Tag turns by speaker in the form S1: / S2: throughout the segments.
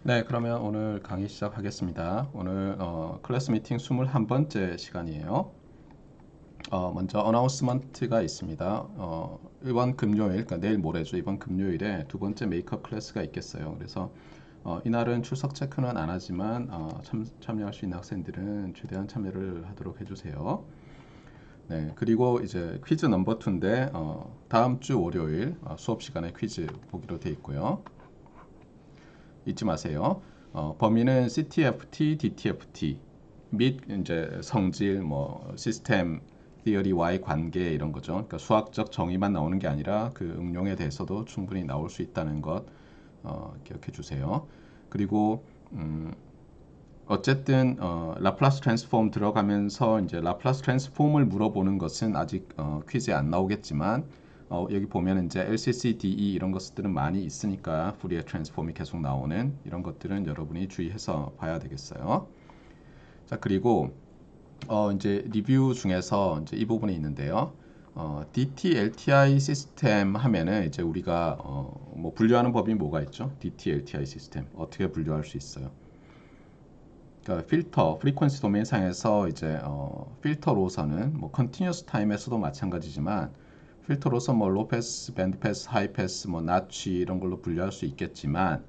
S1: 네, 그러면 오늘 강의 시작하겠습니다. 오늘 클래스 미팅 21번째 시간이에요. 먼저 어나운스먼트가 있습니다. 이번 금요일, 그러니까 내일 모레죠. 이번 금요일에 두 번째 메이크업 클래스가 있겠어요. 그래서 이날은 출석 체크는 안 하지만 참여할 수 있는 학생들은 최대한 참여를 하도록 해주세요. 네, 그리고 이제 퀴즈 넘버 2인데 다음 주 월요일 수업 시간에 퀴즈 보기로 돼 있고요. 잊지 마세요. 범위는 CTFT, DTFT 및 이제 성질, 뭐 시스템, theory와의 관계 이런 거죠. 그러니까 수학적 정의만 나오는 게 아니라 그 응용에 대해서도 충분히 나올 수 있다는 것 기억해 주세요. 그리고 어쨌든 라플라스 트랜스폼 들어가면서 이제 라플라스 트랜스폼을 물어보는 것은 아직 퀴즈에 안 나오겠지만 여기 보면 이제 LCC, DE 이런 것들은 많이 있으니까 푸리에 트랜스폼이 계속 나오는 이런 것들은 여러분이 주의해서 봐야 되겠어요. 자, 그리고 이제 리뷰 중에서 이제 이 부분이 있는데요. DT, LTI 시스템 하면은 이제 우리가 뭐 분류하는 법이 뭐가 있죠? DT, LTI 시스템 어떻게 분류할 수 있어요? 그러니까 필터, 프리퀀시 도메인 상에서 이제 필터로서는 뭐 컨티뉴어스 타임에서도 마찬가지지만 필터로서 뭐 로우 패스, 밴드 패스, 하이 패스, 뭐 나치 이런 걸로 분류할 수 있겠지만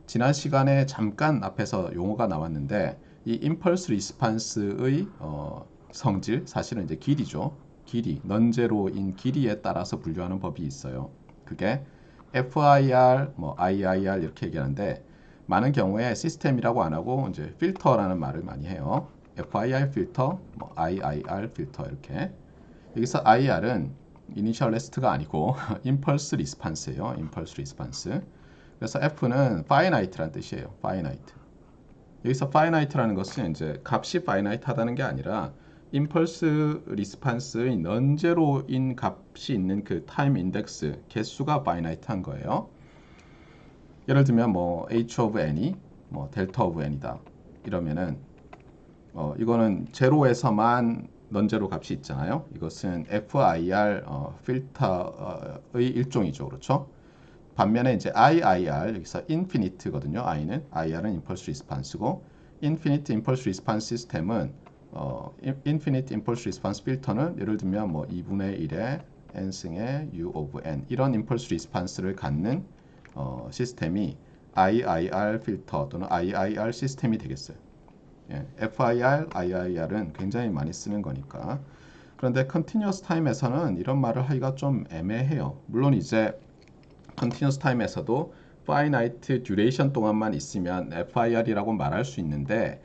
S1: 지난 시간에 잠깐 앞에서 용어가 나왔는데 이 임펄스 리스판스의 성질 사실은 이제 길이죠. 길이, 넌제로인 길이에 따라서 분류하는 법이 있어요. 그게 FIR, 뭐 IIR 이렇게 얘기하는데 많은 경우에 시스템이라고 안 하고 이제 필터라는 말을 많이 해요. FIR 필터, 뭐 IIR 필터 이렇게. 여기서 IR은 이니셜 레스트가 아니고 임펄스 리스판스예요. 임펄스 리스판스. 그래서 F는 finite란 뜻이에요. finite. 여기서 finite라는 것은 이제 값이 finite하다는 게 아니라 임펄스 리스판스의 넌제로인 값이 있는 그 타임 인덱스 개수가 finite한 거예요. 예를 들면 뭐 h of n이 뭐 델타 of n이다 이러면은 이거는 제로에서만 넌제로 값이 있잖아요. 이것은 FIR 필터의 일종이죠, 그렇죠? 반면에 이제 IIR 여기서 infinite거든요. I는 IR은 impulse response고 infinite impulse response 시스템은 infinite impulse response 필터는 예를 들면 뭐 2분의 1의 n승의 u of n 이런 impulse response를 갖는 시스템이 IIR 필터 또는 IIR 시스템이 되겠어요. 예, FIR, IIR은 굉장히 많이 쓰는 거니까. 그런데 continuous time에서는 이런 말을 하기가 좀 애매해요. 물론 이제 continuous time에서도 finite duration 동안만 있으면 FIR이라고 말할 수 있는데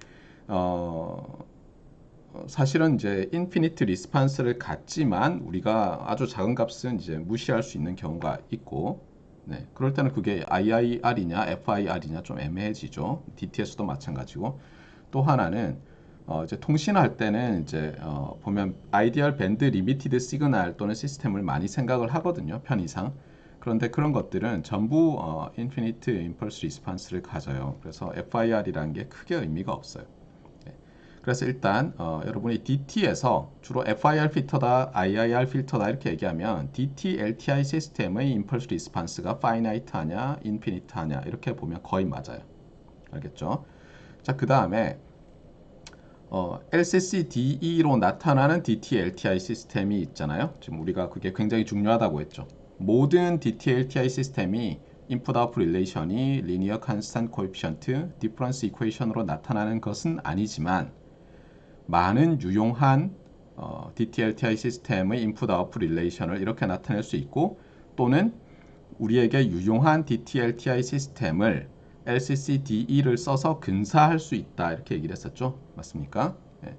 S1: 사실은 이제 infinite response를 갖지만 우리가 아주 작은 값은 이제 무시할 수 있는 경우가 있고 네, 그럴 때는 그게 IIR이냐 FIR이냐 좀 애매해지죠. DTS도 마찬가지고 또 하나는 이제 통신할 때는 이제 보면 아이디얼 밴드 리미티드 시그널 또는 시스템을 많이 생각을 하거든요. 편의상. 그런데 그런 것들은 전부 인피니트 임펄스 리스판스를 가져요. 그래서 FIR이라는 게 크게 의미가 없어요. 네. 그래서 일단 여러분이 DT에서 주로 FIR 필터다, IIR 필터다 이렇게 얘기하면 DT, LTI 시스템의 임펄스 리스판스가 파이나이트하냐, 인피니트하냐 이렇게 보면 거의 맞아요. 알겠죠? 자, 그 다음에 LCC DE로 나타나는 DT, LTI 시스템이 있잖아요. 지금 우리가 그게 굉장히 중요하다고 했죠. 모든 DT, LTI 시스템이 인풋 아웃풋 릴레이션이 리니어 컨스턴트 코에피션트 디퍼런스 이퀘이션으로 나타나는 것은 아니지만 많은 유용한 DT, LTI 시스템의 인풋 아웃풋 릴레이션을 이렇게 나타낼 수 있고 또는 우리에게 유용한 DT, LTI 시스템을 LCC DE를 써서 근사할 수 있다 이렇게 얘기를 했었죠. 맞습니까? 네.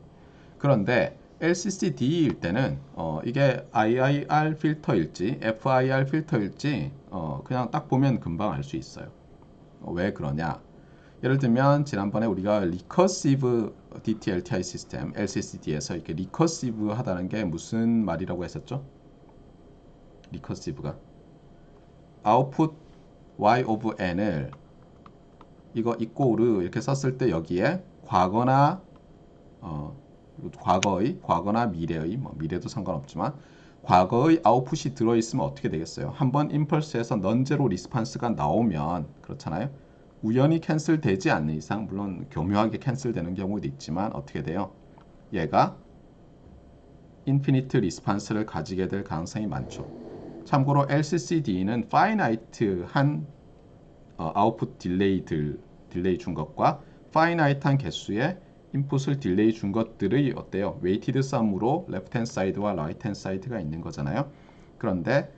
S1: 그런데 LCC DE일 때는 이게 IIR 필터일지 FIR 필터일지 그냥 딱 보면 금방 알 수 있어요. 왜 그러냐? 예를 들면 지난번에 우리가 리커시브 DT, LTI 시스템 LCCD에서 이렇게 리커시브 하다는 게 무슨 말이라고 했었죠? 리커시브가 아웃풋 y of n을 이거 이꼬르 이렇게 썼을 때 여기에 과거나 과거나 미래의 뭐 미래도 상관없지만 과거의 아웃풋이 들어있으면 어떻게 되겠어요? 한번 임펄스에서 넌제로 리스판스가 나오면 그렇잖아요. 우연히 캔슬 되지 않는 이상, 물론 교묘하게 캔슬 되는 경우도 있지만 어떻게 돼요? 얘가 인피니트 리스판스를 가지게 될 가능성이 많죠. 참고로 LCCD는 파이나이트한 아웃풋 딜레이 준 것과 파이나이트한 개수의 인풋을 딜레이 준 것들의 어때요? 웨이티드 썸으로 레프트 핸드 사이드와 라이트 핸드 사이드가 있는 거잖아요. 그런데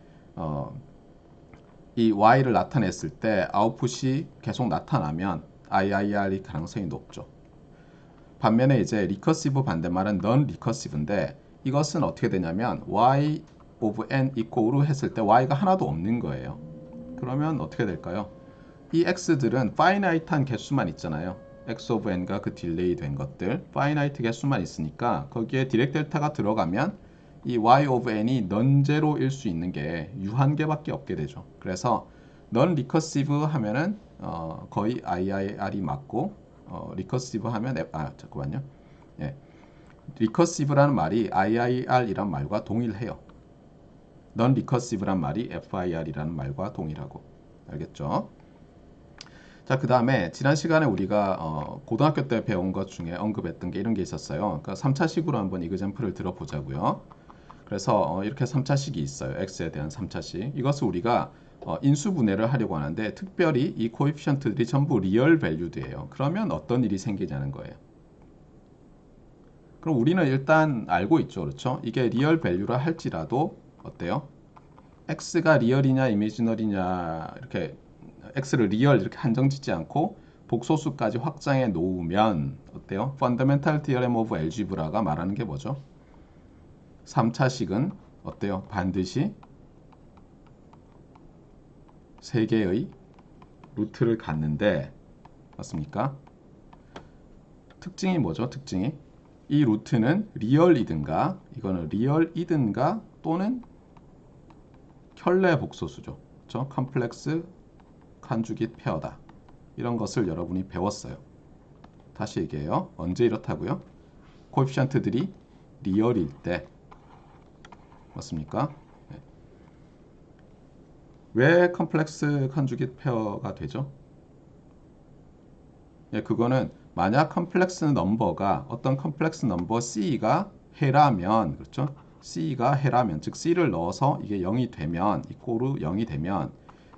S1: 이 y를 나타냈을 때 아웃풋이 계속 나타나면 IIR이 가능성이 높죠. 반면에 이제 리커시브 반대말은 non 리커시브인데 이것은 어떻게 되냐면 y of n 이꼬로 했을 때 y가 하나도 없는 거예요. 그러면 어떻게 될까요? 이 x들은 파이나이트한 개수만 있잖아요. x of n과 그 딜레이 된 것들 파이나이트 개수만 있으니까 거기에 디렉 델타가 들어가면 이 y of n이 non-zero일 수 있는 게 유한개밖에 없게 되죠. 그래서 non-recursive 하면은 거의 IIR이 맞고 recursive 하면 잠깐만요. 예. recursive라는 말이 IIR이란 말과 동일해요. non-recursive란 말이 FIR이라는 말과 동일하고. 알겠죠? 자, 그 다음에 지난 시간에 우리가 고등학교 때 배운 것 중에 언급했던 게 이런 게 있었어요. 그러니까 3차식으로 한번 이그젠플을 들어보자고요. 그래서 이렇게 3차식이 있어요. x에 대한 3차식. 이것을 우리가 인수분해를 하려고 하는데 특별히 이 코에피션트들이 전부 리얼 밸류드예요. 그러면 어떤 일이 생기냐는 거예요. 그럼 우리는 일단 알고 있죠. 그렇죠? 이게 리얼 밸류라 할지라도 어때요? x가 리얼이냐 이미지너리냐 이렇게 x를 리얼 이렇게 한정 짓지 않고 복소수까지 확장해 놓으면 어때요? Fundamental Theorem of Algebra가 말하는 게 뭐죠? 3차식은 어때요? 반드시 3개의 루트를 갖는데 맞습니까? 특징이 뭐죠? 특징이 이 루트는 리얼이든가 이거는 리얼이든가 또는 켤레 복소수죠. 그렇죠? 컴플렉스 컨주깃 페어다. 이런 것을 여러분이 배웠어요. 다시 얘기해요. 언제 이렇다고요? 코에피션트들이 리얼일 때 맞습니까? 네. 왜 컴플렉스 컨주깃 페어가 되죠? 예, 그거는 만약 컴플렉스 넘버가 어떤 컴플렉스 넘버 C가 해라면 그렇죠? C가 해라면 즉 C를 넣어서 이게 0이 되면 이꼬르 0이 되면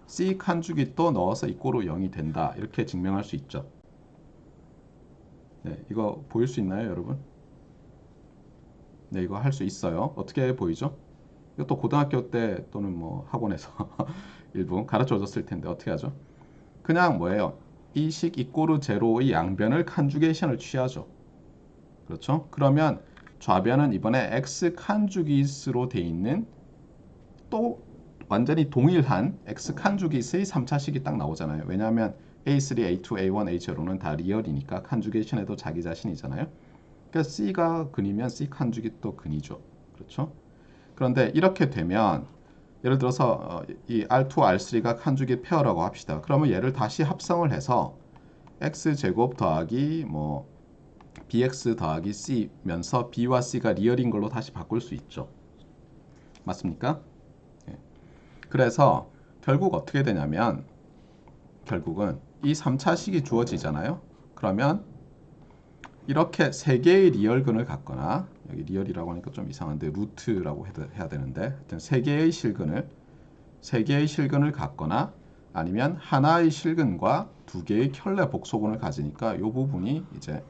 S1: C 컨주깃도 넣어서 이꼬르 0이 된다. 이렇게 증명할 수 있죠. 네, 이거 보일 수 있나요, 여러분? 네, 이거 할 수 있어요. 어떻게 보이죠? 이것도 고등학교 때 또는 뭐 학원에서 일부 가르쳐 줬을 텐데 어떻게 하죠? 그냥 뭐예요? 이 식 이꼬르 제로의 양변을 컨주게이션을 취하죠. 그렇죠? 그러면 좌변은 이번에 x 컨주깃으로 돼 있는 또 완전히 동일한 x 컨주깃의 3차식이 딱 나오잖아요. 왜냐하면 A3, A2, A1, A0는 다 리얼이니까 컨주게이션에도 자기 자신이잖아요. 그러니까 C가 근이면 C 컨주깃도 근이죠. 그렇죠? 그런데 이렇게 되면 예를 들어서 이 R2, R3가 컨주깃 페어라고 합시다. 그러면 얘를 다시 합성을 해서 x제곱 더하기 뭐 bx 더하기 c면서 b와 c가 리얼인 걸로 다시 바꿀 수 있죠. 맞습니까? 예. 그래서 결국 어떻게 되냐면 결국은 이 3차식이 주어지잖아요. 그러면 이렇게 3개의 리얼근을 갖거나 여기 리얼이라고 하니까 좀 이상한데 루트라고 해야 되는데 하여튼 3개의 실근을 갖거나 아니면 하나의 실근과 2개의 켤레 복소근을 가지니까 이 부분이 이제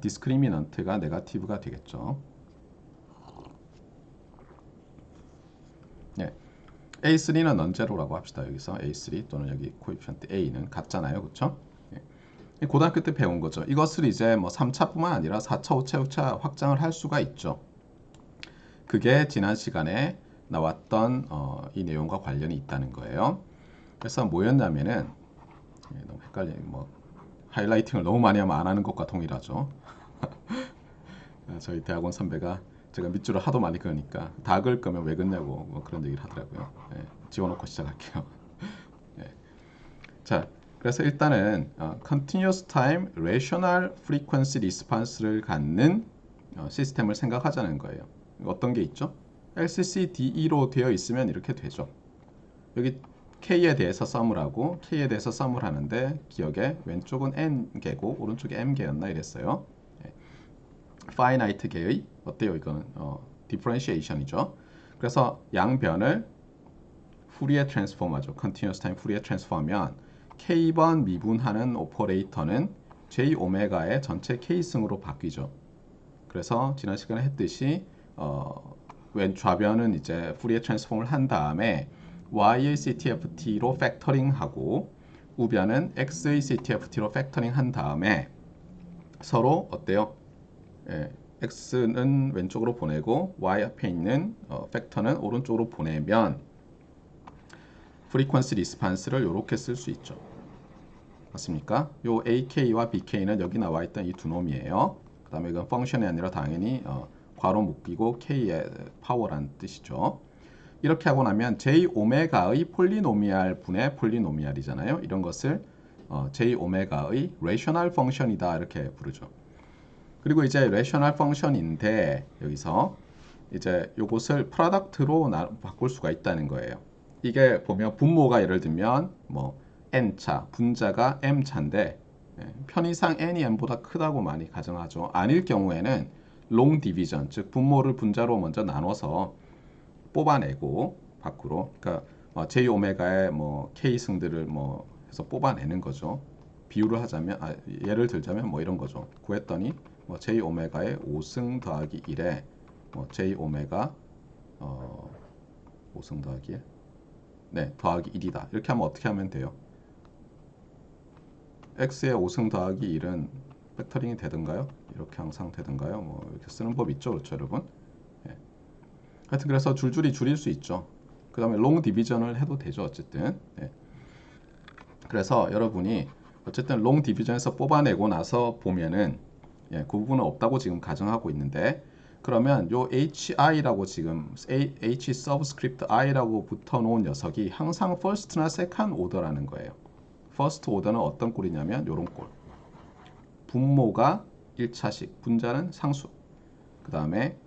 S1: 디스크리미넌트가 네거티브가 되겠죠. 예. A3는 non-zero라고 합시다. 여기서 A3 또는 여기 코에피션트 A는 같잖아요. 그렇죠? 예. 고등학교 때 배운 거죠. 이것을 이제 뭐 3차뿐만 아니라 4차, 5차, 6차 확장을 할 수가 있죠. 그게 지난 시간에 나왔던 이 내용과 관련이 있다는 거예요. 그래서 뭐였냐면은 너무 헷갈려. 뭐 하이라이팅을 너무 많이 하면 안 하는 것과 동일하죠. 저희 대학원 선배가 제가 밑줄을 하도 많이 그으니까 다 그을 거면 왜 긋냐고 뭐 그런 얘기를 하더라고요. 예, 지워놓고 시작할게요. 예. 자, 그래서 일단은 Continuous Time Rational Frequency Response를 갖는 시스템을 생각하자는 거예요. 어떤 게 있죠? LCCDE로 되어 있으면 이렇게 되죠. 여기 k에 대해서 썸을 하고 k에 대해서 썸을 하는데 기억에 왼쪽은 n개고 오른쪽이 m개였나 이랬어요. finite 개의 어때요? 이거는 differentiation이죠. 그래서 양변을 푸리에 트랜스폼하죠. continuous time 푸리에 트랜스폼하면 k번 미분하는 오퍼레이터는 j 오메가의 전체 k승으로 바뀌죠. 그래서 지난 시간에 했듯이 왼 좌변은 이제 푸리에 트랜스폼을 한 다음에 y의 CTFT로 팩터링하고 우변은 x의 CTFT로 팩터링 한 다음에 서로 어때요? x는 왼쪽으로 보내고 y 앞에 있는 팩터는 오른쪽으로 보내면 프리퀀시 리스판스를 이렇게 쓸 수 있죠. 맞습니까? 요 ak와 bk는 여기 나와 있던 이 두 놈이에요. 그 다음에 이건 펑션이 아니라 당연히 괄호 묶이고 k의 파워라는 뜻이죠. 이렇게 하고 나면 j 오메가의 폴리노미알 분의 폴리노미알이잖아요. 이런 것을 j 오메가의 레셔널 펑션이다 이렇게 부르죠. 그리고 이제 레셔널 펑션인데 여기서 이제 요것을 프로덕트로 바꿀 수가 있다는 거예요. 이게 보면 분모가 예를 들면 뭐 n차, 분자가 m차인데 편의상 n이 m보다 크다고 많이 가정하죠. 아닐 경우에는 롱 디비전, 즉 분모를 분자로 먼저 나눠서 뽑아내고 밖으로, 그러니까 j 오메가의 뭐 k 승들을 뭐 해서 뽑아내는 거죠. 비유를 하자면 예를 들자면 뭐 이런 거죠. 구했더니 뭐 j 오메가의 5승 더하기 1에 뭐 j 오메가 5승 더하기 1 더하기 1이다. 이렇게 하면 어떻게 하면 돼요? x의 5승 더하기 1은 팩터링이 되던가요? 이렇게 항상 되던가요? 뭐 이렇게 쓰는 법 있죠, 그렇죠, 여러분? 하여튼 그래서 줄줄이 줄일 수 있죠. 그 다음에 롱 디비전을 해도 되죠, 어쨌든. 그래서 여러분이 어쨌든 롱 디비전에서 뽑아내고 나서 보면은 그 부분은 없다고 지금 가정하고 있는데, 그러면 요 hi라고 지금 h 서브스크립트 i라고 붙어 놓은 녀석이 항상 first나 second order라는 거예요. first order는 어떤 꼴이냐면 요런 꼴. 분모가 1차식, 분자는 상수. 그 다음에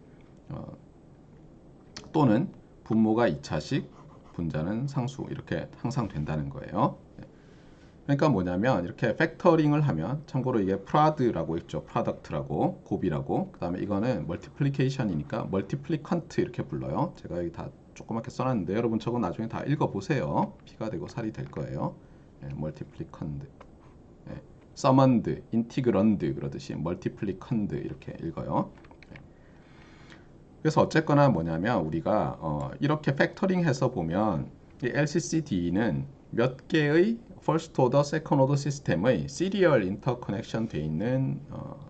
S1: 또는 분모가 2차식, 분자는 상수. 이렇게 항상 된다는 거예요. 그러니까 뭐냐면 이렇게 팩터링을 하면, 참고로 이게 프라드라고 있죠. 프로덕트라고, 곱이라고. 그 다음에 이거는 멀티플리케이션이니까 멀티플리컨트 이렇게 불러요. 제가 여기 다 조그맣게 써놨는데 여러분 저거 나중에 다 읽어보세요. 피가 되고 살이 될 거예요. 멀티플리컨드, 서먼드, 인티그런드 그러듯이 멀티플리컨드 이렇게 읽어요. 그래서 어쨌거나 뭐냐면 우리가 이렇게 팩터링해서 보면 이 LCCD는 몇 개의 first order, second order 시스템의 serial interconnection 돼 있는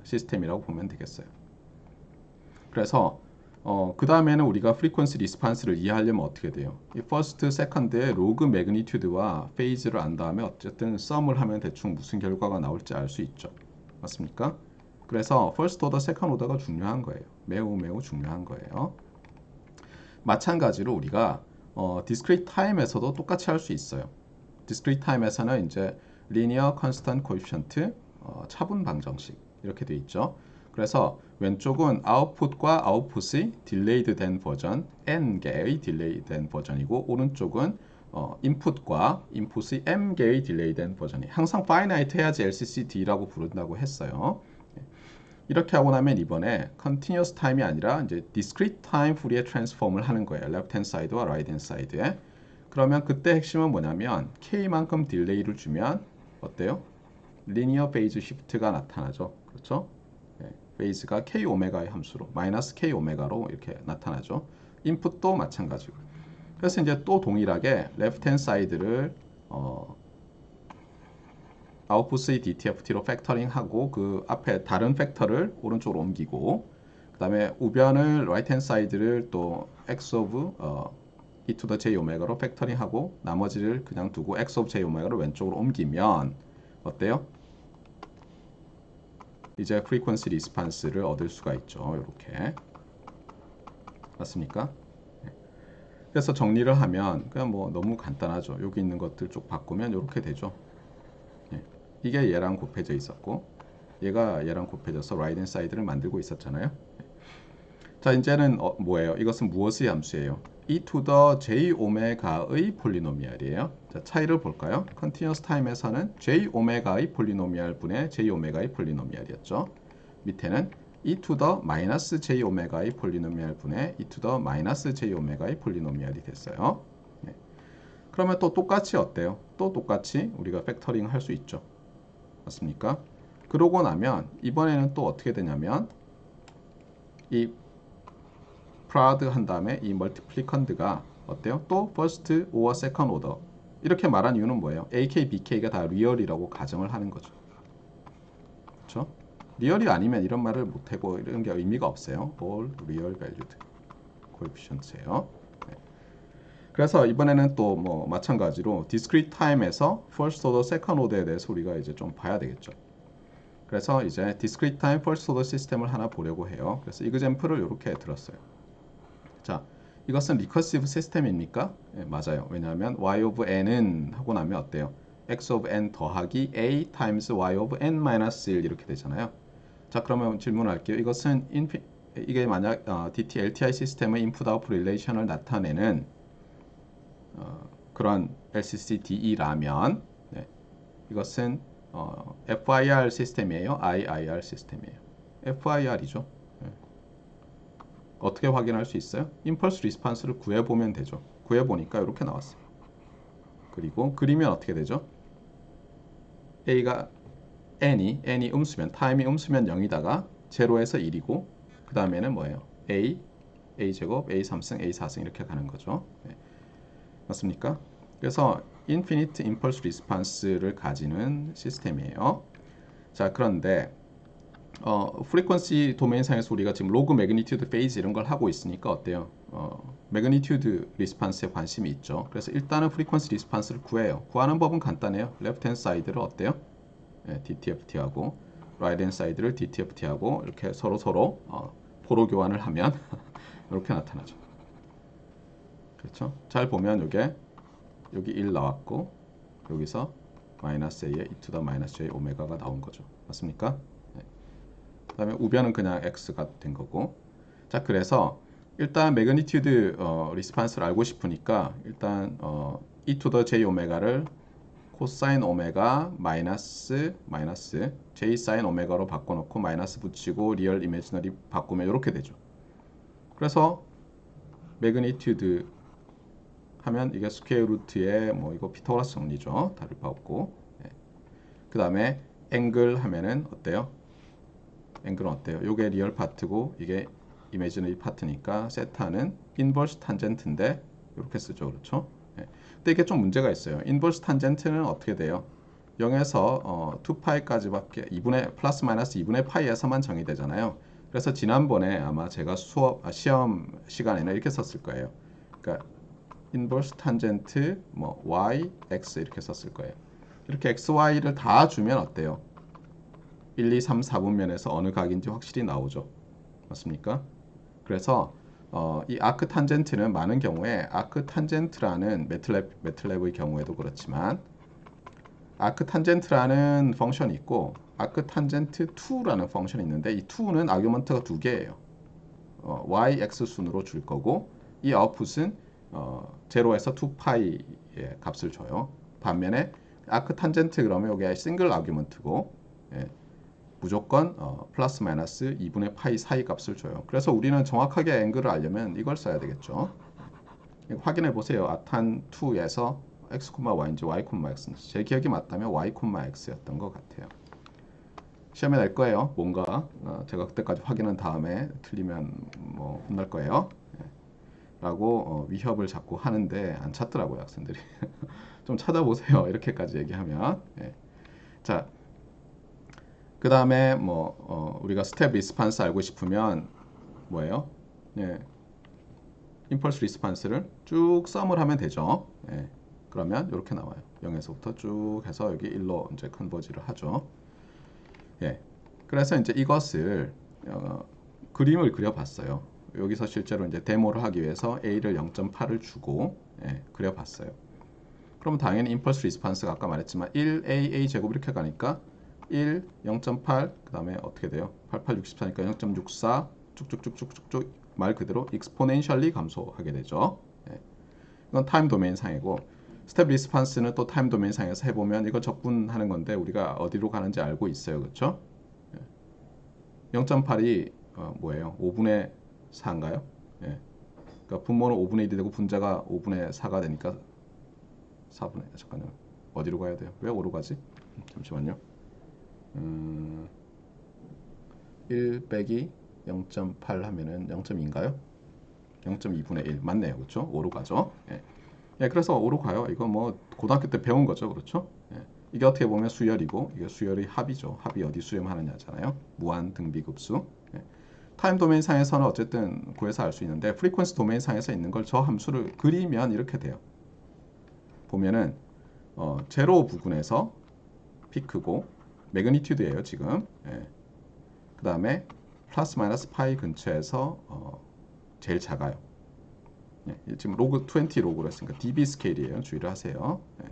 S1: 시스템이라고 보면 되겠어요. 그래서 그 다음에는 우리가 frequency response를 이해하려면 어떻게 돼요? 이 first, second의 로그 매그니튜드와 페이즈를 안 다음에 어쨌든 sum을 하면 대충 무슨 결과가 나올지 알 수 있죠. 맞습니까? 그래서 first order, second order가 중요한 거예요. 매우 매우 중요한 거예요. 마찬가지로 우리가 discrete time에서도 똑같이 할 수 있어요. discrete time에서는 이제 linear constant coefficient, 차분 방정식 이렇게 돼 있죠. 그래서 왼쪽은 아웃풋과 아웃풋이 delayed 된 버전, n개의 delayed 된 버전이고, 오른쪽은 인풋과 인풋이 m개의 delayed 된 버전이 항상 finite 해야지 LCCD라고 부른다고 했어요. 이렇게 하고 나면 이번에 continuous time이 아니라 이제 discrete time Fourier transform을 하는 거예요. left hand side와 right hand side에. 그러면 그때 핵심은 뭐냐면 k만큼 딜레이를 주면 어때요? linear phase shift가 나타나죠. 그렇죠? 페이즈가 k 오메가의 함수로 마이너스 k 오메가로 이렇게 나타나죠. 인풋도 마찬가지고. 그래서 이제 또 동일하게 left hand side를 아웃풋의 DTFT로 팩터링하고 그 앞에 다른 팩터를 오른쪽으로 옮기고, 그 다음에 우변을 right hand side를 또 x of e to the j 오메가로 팩터링하고 나머지를 그냥 두고 x of j 오메가를 왼쪽으로 옮기면 어때요? 이제 frequency response를 얻을 수가 있죠. 이렇게. 맞습니까? 그래서 정리를 하면 그냥 뭐 너무 간단하죠. 여기 있는 것들 쭉 바꾸면 이렇게 되죠. 이게 얘랑 곱해져 있었고, 얘가 얘랑 곱해져서 right hand side를 만들고 있었잖아요. 자, 이제는 뭐예요? 이것은 무엇의 함수예요? e to the j 오메가의 폴리노미알이에요. 자, 차이를 볼까요? 컨티뉴어스 타임에서는 j 오메가의 폴리노미알 분의 j 오메가의 폴리노미알이었죠. 밑에는 e to the 마이너스 j 오메가의 폴리노미알 분의 e to the 마이너스 j 오메가의 폴리노미알이 됐어요. 네. 그러면 또 똑같이 어때요? 또 똑같이 우리가 팩터링 할 수 있죠. 맞습니까? 그러고 나면 이번에는 또 어떻게 되냐면 이 프라드 한 다음에 이 멀티플리컨드가 어때요? 또 first or second order 이렇게 말한 이유는 뭐예요? AK, BK가 다 리얼이라고 가정을 하는 거죠. 그렇죠? 리얼이 아니면 이런 말을 못하고 이런 게 의미가 없어요. all real valued coefficients예요. 네. 그래서 이번에는 또 뭐 마찬가지로 discrete time에서 first order, second order에 대해서 우리가 이제 좀 봐야 되겠죠. 그래서 이제 discrete time first order 시스템을 하나 보려고 해요. 그래서 example을 이렇게 들었어요. 자, 이것은 리커시브 시스템입니까? 네, 맞아요. 왜냐하면 y of n은 하고 나면 어때요? x of n 더하기 a times y of n 마이너스 1 이렇게 되잖아요. 자, 그러면 질문할게요. 이것은 이게 만약 DT LTI 시스템의 인풋 아웃풋 릴레이션을 나타내는 그런 LCCDE라면 네, 이것은 FIR 시스템이에요? IIR 시스템이에요? FIR이죠. 네. 어떻게 확인할 수 있어요? 임펄스 리스판스를 구해보면 되죠. 구해보니까 이렇게 나왔어요. 그리고 그리면 어떻게 되죠? A가 n이 음수면 타임이 음수면 0이다가 0에서 1이고 그 다음에는 뭐예요? A제곱, A3승, A4승 이렇게 가는 거죠. 네. 맞습니까? 그래서 인피니트 임펄스 리스판스를 가지는 시스템이에요. 자, 그런데 프리퀀시 도메인상에서 우리가 지금 로그 매그니튜드 페이즈 이런 걸 하고 있으니까 어때요? 매그니튜드 리스판스에 관심이 있죠. 그래서 일단은 프리퀀시 리스판스를 구해요. 구하는 법은 간단해요. 레프트 핸드 사이드를 어때요? 네, DTFT하고 라이트 핸드 사이드를 DTFT하고 이렇게 서로 포로 교환을 하면 이렇게 나타나죠. 그렇죠? 잘 보면 이게 여기 1 나왔고 여기서 마이너스 A에 e to the 마이너스 J 오메가가 나온 거죠. 맞습니까? 네. 그 다음에 우변은 그냥 X가 된 거고. 자, 그래서 일단 매그니튜드 리스판스를 알고 싶으니까 일단 e to the J 오메가를 코사인 오메가 마이너스 J 사인 오메가로 바꿔놓고 마이너스 붙이고 리얼 이미지너리 바꾸면 이렇게 되죠. 그래서 매그니튜드 하면 이게 스퀘어 루트의 뭐 이거 피타고라스 정리죠. 다를 바 없고. 네. 그 다음에 앵글 하면은 어때요? 앵글은 어때요? 요게 리얼 파트고 이게 이미지너리 파트니까 세타는 인버스 탄젠트인데 이렇게 쓰죠. 그렇죠? 네. 근데 이게 좀 문제가 있어요. 인버스 탄젠트는 어떻게 돼요? 0에서 2파이까지밖에 2분의 플러스 마이너스 2분의 파이에서만 정의되잖아요. 그래서 지난번에 아마 제가 시험 시간에는 이렇게 썼을 거예요. 그러니까 인버스 탄젠트 뭐 y, x 이렇게 썼을 거예요. 이렇게 x, y를 다 주면 어때요? 1, 2, 3, 4분면에서 어느 각인지 확실히 나오죠. 맞습니까? 그래서 이 아크 탄젠트는 많은 경우에 아크 탄젠트라는 매틀랩의 경우에도 그렇지만 아크 탄젠트라는 펑션이 있고 아크 탄젠트 2라는 펑션이 있는데 이 2는 아규먼트가 두 개예요. y, x 순으로 줄 거고 이 아웃풋은 0에서 2파이의 값을 줘요. 반면에 아크 탄젠트 그러면 이게 싱글 아규먼트고 예, 무조건 플러스 마이너스 2분의 파이 사이 값을 줘요. 그래서 우리는 정확하게 앵글을 알려면 이걸 써야 되겠죠. 확인해 보세요. 아탄 2에서 x, y인지 y, x인지 제 기억이 맞다면 y, x였던 것 같아요. 시험에 낼 거예요. 뭔가 제가 그때까지 확인한 다음에 틀리면 뭐 혼날 거예요. 라고 위협을 자꾸 하는데 안 찾더라고요, 학생들이. 좀 찾아보세요. 이렇게까지 얘기하면. 예. 자, 그 다음에 뭐 우리가 스텝 리스판스 알고 싶으면 뭐예요? 예. 임펄스 리스판스를 쭉 썸을 하면 되죠. 예. 그러면 이렇게 나와요. 0에서부터 쭉 해서 여기 1로 이제 컨버지를 하죠. 예. 그래서 이제 이것을 그림을 그려봤어요. 여기서 실제로 이제 데모를 하기 위해서 A를 0.8을 주고 그려봤어요. 그럼 당연히 임펄스 리스판스가 아까 말했지만 1A 제곱 이렇게 가니까 1, 0.8, 그 다음에 어떻게 돼요? 88, 64니까 0.64 쭉쭉쭉쭉쭉 말 그대로 exponentially 감소하게 되죠. 이건 타임 도메인 상이고 스텝 리스판스는 또 타임 도메인 상에서 해보면 이거 적분하는 건데 우리가 어디로 가는지 알고 있어요. 그렇죠? 0.8이 뭐예요? 5분의 4인가요? 예. 그러니까 분모는 5분의 1이 되고 분자가 5분의 4가 되니까 4분의 잠깐요. 어디로 가야 돼요? 왜 5로 가지? 잠시만요. 1 빼기 0.8 하면은 0.2인가요? 0.2분의 1 맞네요. 그렇죠? 5로 가죠. 예. 예, 그래서 5로 가요. 이거 뭐 고등학교 때 배운 거죠. 그렇죠? 예. 이게 어떻게 보면 수열이고 이게 수열의 합이죠. 합이 어디 수렴하느냐잖아요. 무한 등비급수. 예. 타임 도메인 상에서는 어쨌든 구해서 알 수 있는데 프리퀀시 도메인 상에서 있는 걸 저 함수를 그리면 이렇게 돼요. 보면은 제로 부근에서 피크고 매그니튜드예요 지금. 예. 그 다음에 플러스 마이너스 파이 근처에서 제일 작아요. 예. 지금 로그 20 로그로 했으니까 dB 스케일이에요. 주의를 하세요. 예.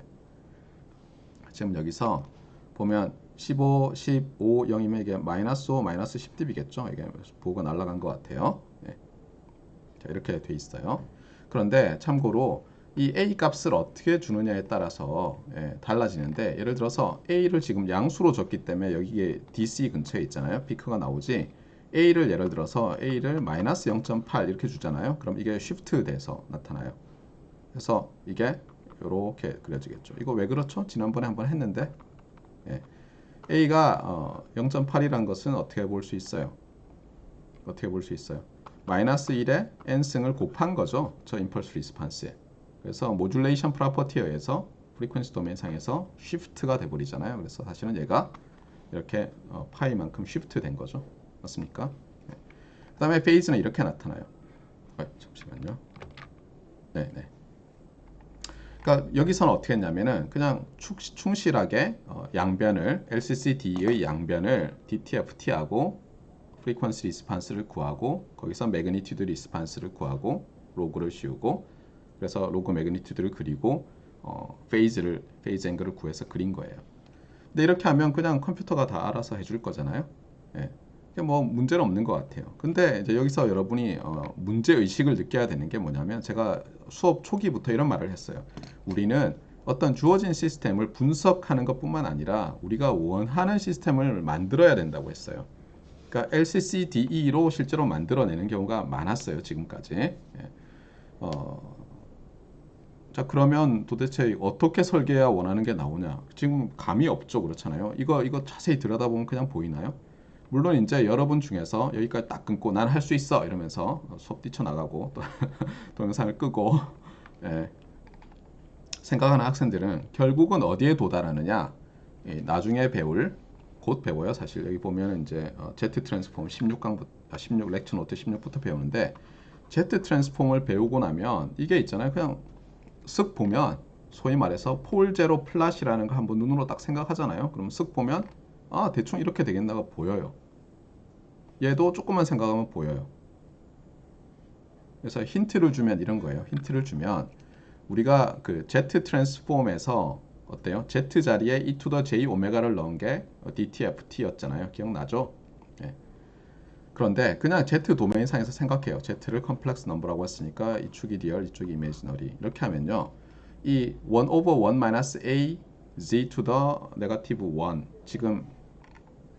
S1: 지금 여기서 보면 15, 15, 0이면 이게 마이너스 5, 마이너스 10dB겠죠. 이게 보호가 날아간 것 같아요. 예. 자, 이렇게 돼 있어요. 그런데 참고로 이 A 값을 어떻게 주느냐에 따라서 달라지는데 예를 들어서 A를 지금 양수로 줬기 때문에 여기에 DC 근처에 있잖아요. 피크가 나오지. A를 예를 들어서 A를 마이너스 0.8 이렇게 주잖아요. 그럼 이게 쉬프트 돼서 나타나요. 그래서 이게 이렇게 그려지겠죠. 이거 왜 그렇죠? 지난번에 한번 했는데 A가 0.8이란 것은 어떻게 볼 수 있어요? 어떻게 볼 수 있어요? 마이너스 1에 n승을 곱한 거죠. 저 임펄스 리스판스에. 그래서 모듈레이션 프로퍼티에 의해서 프리퀀시 도메인 상에서 쉬프트가 돼버리잖아요. 그래서 사실은 얘가 이렇게 파이만큼 쉬프트 된 거죠. 맞습니까? 네. 그 다음에 페이즈는 이렇게 나타나요. 잠시만요. 네네. 그러니까 여기서는 어떻게 했냐면은 그냥 충실하게 양변을 LCCD의 양변을 DTFT하고 프리퀀시 리스판스를 구하고 거기서 매그니튜드 리스판스를 구하고 로그를 씌우고 그래서 로그 매그니튜드를 그리고 페이즈 앵글을 구해서 그린 거예요. 근데 이렇게 하면 그냥 컴퓨터가 다 알아서 해줄 거잖아요. 예. 뭐 문제는 없는 것 같아요. 근데 이제 여기서 여러분이 문제 의식을 느껴야 되는 게 뭐냐면 제가 수업 초기부터 이런 말을 했어요. 우리는 어떤 주어진 시스템을 분석하는 것뿐만 아니라 우리가 원하는 시스템을 만들어야 된다고 했어요. 그러니까 LCCDE로 실제로 만들어내는 경우가 많았어요. 지금까지. 예. 자 그러면 도대체 어떻게 설계해야 원하는 게 나오냐? 지금 감이 없죠. 그렇잖아요. 이거 자세히 들여다보면 그냥 보이나요? 물론 이제 여러분 중에서 여기까지 딱 끊고 난 할 수 있어 이러면서 수업 뛰쳐나가고 또 동영상을 끄고 예, 생각하는 학생들은 결국은 어디에 도달하느냐? 나중에 배울 곧 배워요. 사실 여기 보면 이제 Z 트랜스폼 16강부터 16 렉처 노트 16부터 배우는데 Z 트랜스폼을 배우고 나면 이게 있잖아요. 그냥 쓱 보면 소위 말해서 폴 제로 플랫이라는 거 한번 눈으로 딱 생각하잖아요. 그럼 쓱 보면 아 대충 이렇게 되겠나가 보여요. 얘도 조금만 생각하면 보여요. 그래서 힌트를 주면 이런 거예요. 힌트를 주면 우리가 그 Z 트랜스폼에서 어때요? Z 자리에 e to the j 오메가를 넣은 게 DTFT였잖아요. 기억나죠? 예. 그런데 그냥 Z 도메인 상에서 생각해요. Z를 컴플렉스 넘버라고 했으니까 이 축이 리얼, 이 축이 이미지너리. 이렇게 하면요. 이 1 over 1 minus a z to the negative 1 지금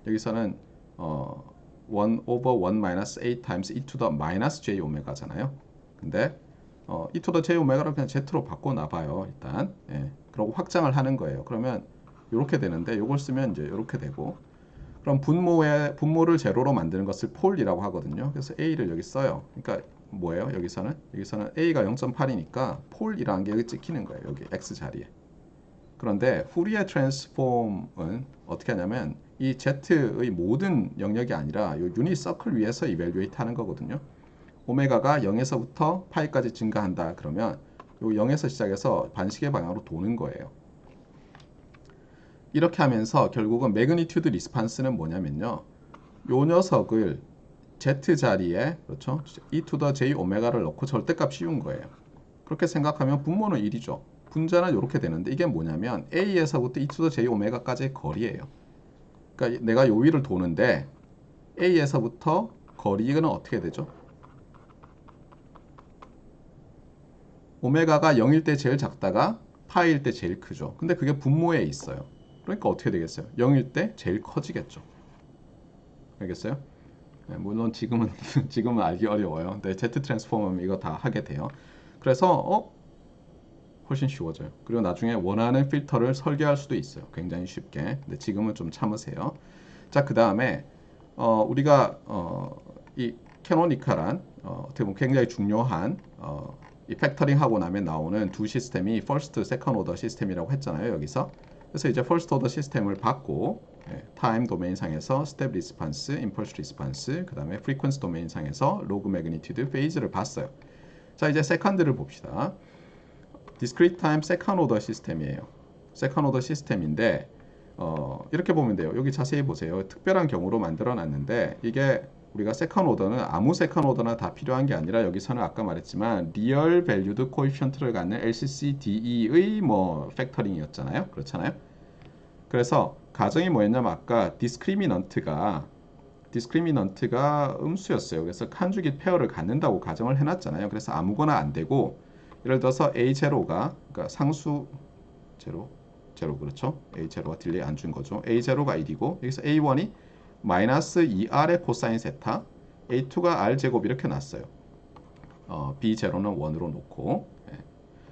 S1: 여기서는 1 over 1 minus a times e to the minus j 오메가잖아요. 근데 e to the j 오메가를 그냥 z로 바꿔놔 봐요. 일단. 예. 그러고 확장을 하는 거예요. 그러면 이렇게 되는데 이걸 쓰면 이제 이렇게 되고 그럼 분모를 제로로 만드는 것을 폴이라고 하거든요. 그래서 a를 여기 써요. 그러니까 뭐예요? 여기서는 a가 0.8이니까 폴이라는 게 여기 찍히는 거예요. 여기 x 자리에. 그런데 후리에 트랜스폼은 어떻게 하냐면 이 z의 모든 영역이 아니라 이 유닛 서클 위에서 이밸류에이트 하는 거거든요. 오메가가 0에서부터 파이까지 증가한다. 그러면 요 0에서 시작해서 반시계 방향으로 도는 거예요. 이렇게 하면서 결국은 매그니튜드 리스판스는 뭐냐면요. 요 녀석을 z 자리에 그렇죠? e to the j 오메가를 넣고 절대값 씌운 거예요. 그렇게 생각하면 분모는 1이죠. 분자는 이렇게 되는데 이게 뭐냐면 a에서부터 e to the j 오메가까지의 거리예요. 그러니까 내가 요 위를 도는데 a에서부터 거리는 어떻게 되죠? 오메가가 0일 때 제일 작다가 파이일 때 제일 크죠. 근데 그게 분모에 있어요. 그러니까 어떻게 되겠어요? 0일 때 제일 커지겠죠. 알겠어요? 네, 물론 지금은 지금은 알기 어려워요. 근데 Z 트랜스폼은 이거 다 하게 돼요. 그래서 훨씬 쉬워져요. 그리고 나중에 원하는 필터를 설계할 수도 있어요. 굉장히 쉽게. 근데 지금은 좀 참으세요. 자, 그 다음에 우리가 이 캐노니컬한 어떻게 보면 굉장히 중요한 이 팩터링 하고 나면 나오는 두 시스템이 퍼스트, 세컨 오더 시스템이라고 했잖아요. 여기서. 그래서 이제 퍼스트 오더 시스템을 받고 타임 도메인 상에서 스텝 리스판스, 임펄스 리스판스, 그 다음에 프리퀀스 도메인 상에서 로그 매그니튜드 페이즈를 봤어요. 자, 이제 세컨드를 봅시다. discrete time second order 시스템이에요. second order 시스템인데 이렇게 보면 돼요. 여기 자세히 보세요. 특별한 경우로 만들어 놨는데 이게 우리가 세컨 오더는 아무 세컨 오더나 다 필요한 게 아니라 여기서는 아까 말했지만 리얼 밸류드 코에피션트를 갖는 LCCDE의 뭐 팩터링이었잖아요. 그렇잖아요. 그래서 가정이 뭐였냐면 아까 디스크리미넌트가 음수였어요. 그래서 칸주깃 페어를 갖는다고 가정을 해놨잖아요. 그래서 아무거나 안 되고 예를 들어서 A0가 그러니까 상수 제로 그렇죠. A0가 딜레이 안 준 거죠. A0가 1이고 여기서 A1이 마이너스 2R의 코사인 세타 A2가 R 제곱 이렇게 놨어요. B0는 1으로 놓고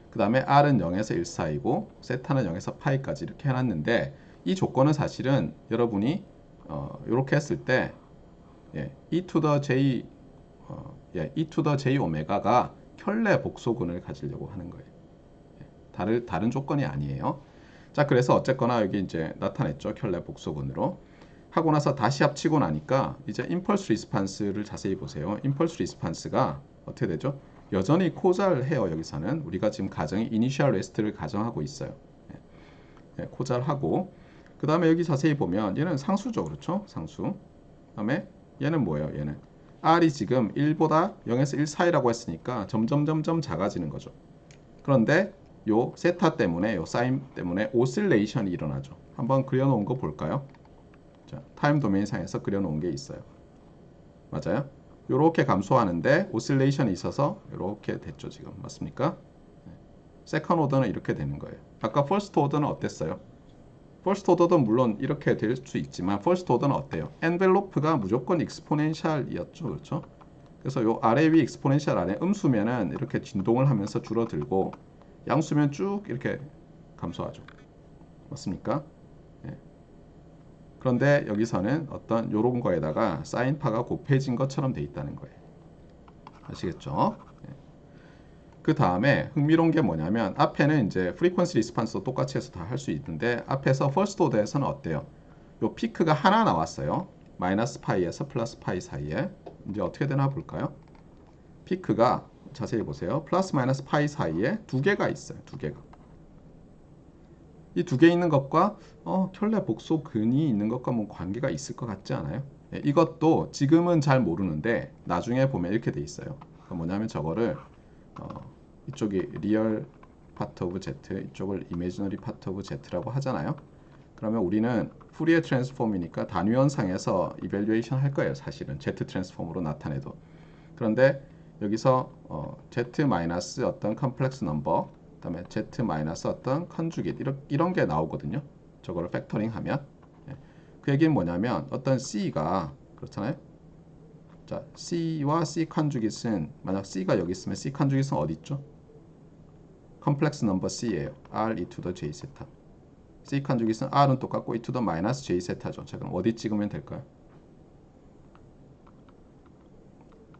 S1: 그 다음에 R은 0에서 1 사이고 세타는 0에서 파이까지 이렇게 해놨는데 이 조건은 사실은 여러분이 이렇게 했을 때 E to the J E to the J 오메가가 켤레 복소근을 가지려고 하는 거예요. 다른 조건이 아니에요. 자, 그래서 어쨌거나 여기 이제 나타냈죠. 켤레 복소근으로. 하고 나서 다시 합치고 나니까 이제 임펄스 리스판스를 자세히 보세요. 임펄스 리스판스가 어떻게 되죠? 여전히 코잘해요. 여기서는 우리가 지금 가정이 이니셜 레스트를 가정하고 있어요. 코잘하고 그 다음에 여기 자세히 보면 얘는 상수죠. 그렇죠? 상수. 그 다음에 얘는 뭐예요? 얘는 R이 지금 1보다 0에서 1 사이라고 했으니까 점점 작아지는 거죠. 그런데 요 세타 때문에 요 사인 때문에 오실레이션이 일어나죠. 한번 그려놓은 거 볼까요? 자, 타임 도메인 상에서 그려놓은 게 있어요. 맞아요? 요렇게 감소하는데 오실레이션이 있어서 요렇게 됐죠. 지금 맞습니까? 세컨 오더는 이렇게 되는 거예요. 아까 퍼스트 오더는 어땠어요? 퍼스트 오더도 물론 이렇게 될 수 있지만 퍼스트 오더는 어때요? 엔벨로프가 무조건 익스포넨셜이었죠. 그렇죠? 그래서 요 아래 위 익스포넨셜 안에 음수면은 이렇게 진동을 하면서 줄어들고 양수면 쭉 이렇게 감소하죠. 맞습니까? 예. 그런데 여기서는 어떤 요런 거에다가 사인파가 곱해진 것처럼 돼 있다는 거예요. 아시겠죠? 예. 그 다음에 흥미로운 게 뭐냐면 앞에는 이제 프리퀀시 리스판스도 똑같이 해서 다 할 수 있는데 앞에서 퍼스트 오더에서는 어때요? 요 피크가 하나 나왔어요. 마이너스 파이에서 플러스 파이 사이에 이제 어떻게 되나 볼까요? 피크가 자세히 보세요. 플러스 마이너스 파이 사이에 두 개가 있어요. 두 개가. 이 두 개 있는 것과 켤레 복소근이 있는 것과 뭐 관계가 있을 것 같지 않아요? 예, 이것도 지금은 잘 모르는데 나중에 보면 이렇게 돼 있어요. 뭐냐면 저거를 이쪽이 리얼 파트 오브 Z, 이쪽을 이미지너리 파트 오브 Z라고 하잖아요. 그러면 우리는 푸리에 트랜스폼이니까 단위원상에서 이밸류에이션 할 거예요. 사실은 Z 트랜스폼으로 나타내도. 그런데 여기서 Z 마이너스 어떤 컴플렉스 넘버, 그다음에 Z 마이너스 어떤 컨주깃 이런 게 나오거든요. 저거를 팩터링 하면 그 얘기는 뭐냐면 어떤 C가 그렇잖아요. 자, C와 C 컨주깃은 만약 C가 여기 있으면 C 컨주깃은 어디 있죠? 컴플렉스 넘버 C예요. R e to the J 세타. C 컨주깃은 R은 똑같고 e to the 마이너스 J 세타죠. 자, 그럼 어디 찍으면 될까요?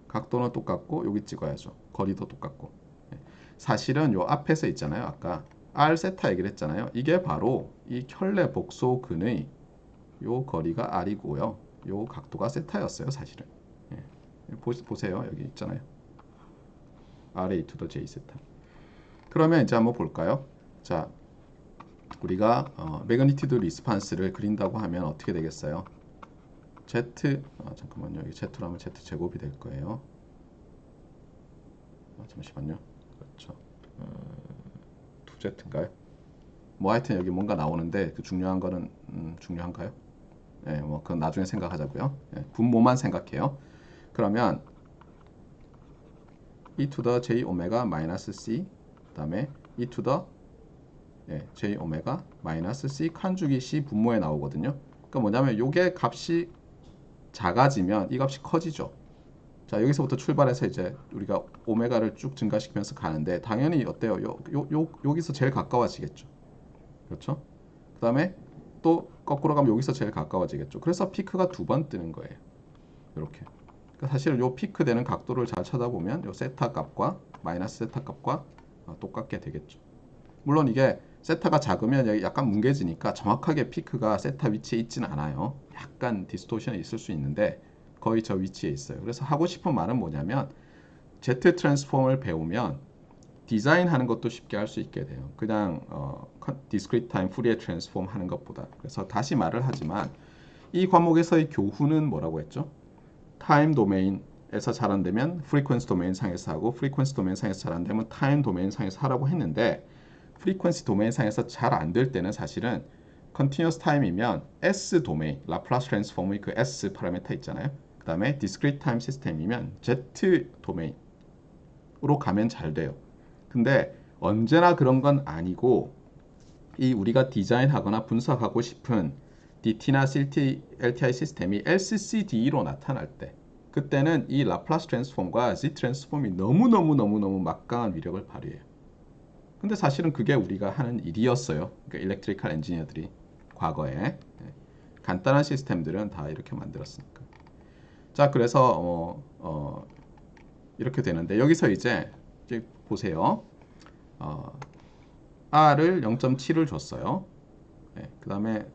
S1: 각도는 똑같고 여기 찍어야죠. 거리도 똑같고. 사실은 요 앞에서 있잖아요. 아까 R 세타 얘기를 했잖아요. 이게 바로 이 켤레 복소근의 요 거리가 R이고요. 요 각도가 세타였어요. 사실은. 보세요. 여기 있잖아요. RA to the J 세타. 그러면 이제 한번 볼까요? 자, 우리가 매그니튜드 리스판스를 그린다고 하면 어떻게 되겠어요? Z 잠깐만요. 여기 Z로 하면 Z 제곱이 될 거예요. 잠시만요. 그렇죠. 2Z인가요? 뭐 하여튼 여기 뭔가 나오는데 그 중요한 거는 중요한가요? 네, 뭐 그건 나중에 생각하자고요. 네, 분모만 생각해요. 그러면 e to the j 오메가 마이너스 c 그 다음에 e to the j 오메가 마이너스 c 칸주기 c 분모에 나오거든요. 그러니까 뭐냐면 요게 값이 작아지면 이 값이 커지죠. 자, 여기서부터 출발해서 이제 우리가 오메가를 쭉 증가시키면서 가는데 당연히 어때요? 여기서 제일 가까워지겠죠. 그렇죠? 그 다음에 또 거꾸로 가면 여기서 제일 가까워지겠죠. 그래서 피크가 두 번 뜨는 거예요. 이렇게. 그러니까 사실은 요 피크 되는 각도를 잘 찾아보면 요 세타 값과 마이너스 세타 값과 똑같게 되겠죠. 물론 이게 세타가 작으면 약간 뭉개지니까 정확하게 피크가 세타 위치에 있지는 않아요. 약간 디스토션이 있을 수 있는데 거의 저 위치에 있어요. 그래서 하고 싶은 말은 뭐냐면 Z 트랜스폼을 배우면 디자인하는 것도 쉽게 할 수 있게 돼요. 그냥 discrete time Fourier transform 하는 것보다. 그래서 다시 말을 하지만 이 과목에서의 교훈은 뭐라고 했죠? 타임 도메인에서 잘 안 되면 프리퀀시 도메인 상에서 하고 프리퀀시 도메인 상에서 잘 안 되면 타임 도메인 상에서 하라고 했는데 프리퀀시 도메인 상에서 잘 안 될 때는 사실은 컨티뉴어스 타임이면 S 도메인, 라플라스 트랜스폼의 그 S 파라미터 있잖아요. 그 다음에 디스크리트 타임 시스템이면 Z 도메인으로 가면 잘 돼요. 근데 언제나 그런 건 아니고 이 우리가 디자인하거나 분석하고 싶은 DT나 CT, LTI 시스템이 LCCD로 나타날 때 그때는 이 라플라스 트랜스폼과 Z 트랜스폼이 너무너무 막강한 위력을 발휘해요. 근데 사실은 그게 우리가 하는 일이었어요. 그러니까 일렉트리컬 엔지니어들이 과거에 간단한 시스템들은 다 이렇게 만들었으니까. 자, 그래서 이렇게 되는데 여기서 이제 보세요. R을 0.7을 줬어요. 그 다음에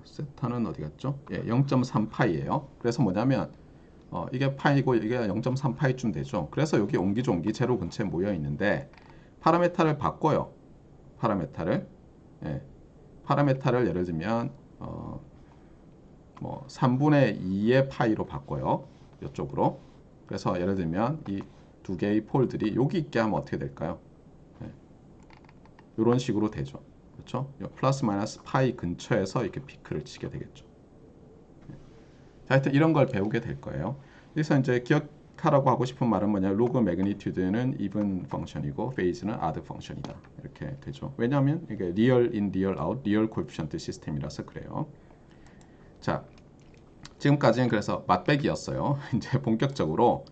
S1: 세타는 어디 갔죠? 0.3파이예요. 그래서 뭐냐면 이게 파이고 이게 0.3파이쯤 되죠. 그래서 여기 옹기종기 제로 근처에 모여 있는데 파라메타를 바꿔요. 파라메타를 예를 들면 뭐 3분의 2의 파이로 바꿔요. 이쪽으로. 그래서 예를 들면 이 두 개의 폴들이 여기 있게 하면 어떻게 될까요? 이런 식으로 되죠. 그렇죠? 플러스 마이너스 파이 근처에서 이렇게 피크를 치게 되겠죠. 자, 하여튼 이런 걸 배우게 될 거예요. 그래서 이제 기억하라고 하고 싶은 말은 뭐냐? 로그 매그니튜드는 even 펑션이고 페이즈는 odd 펑션이다. 이렇게 되죠. 왜냐하면 이게 리얼 인 리얼 아웃, 리얼 코에피션트 시스템이라서 그래요. 자, 지금까지는 그래서 맛배기였어요. 이제 본격적으로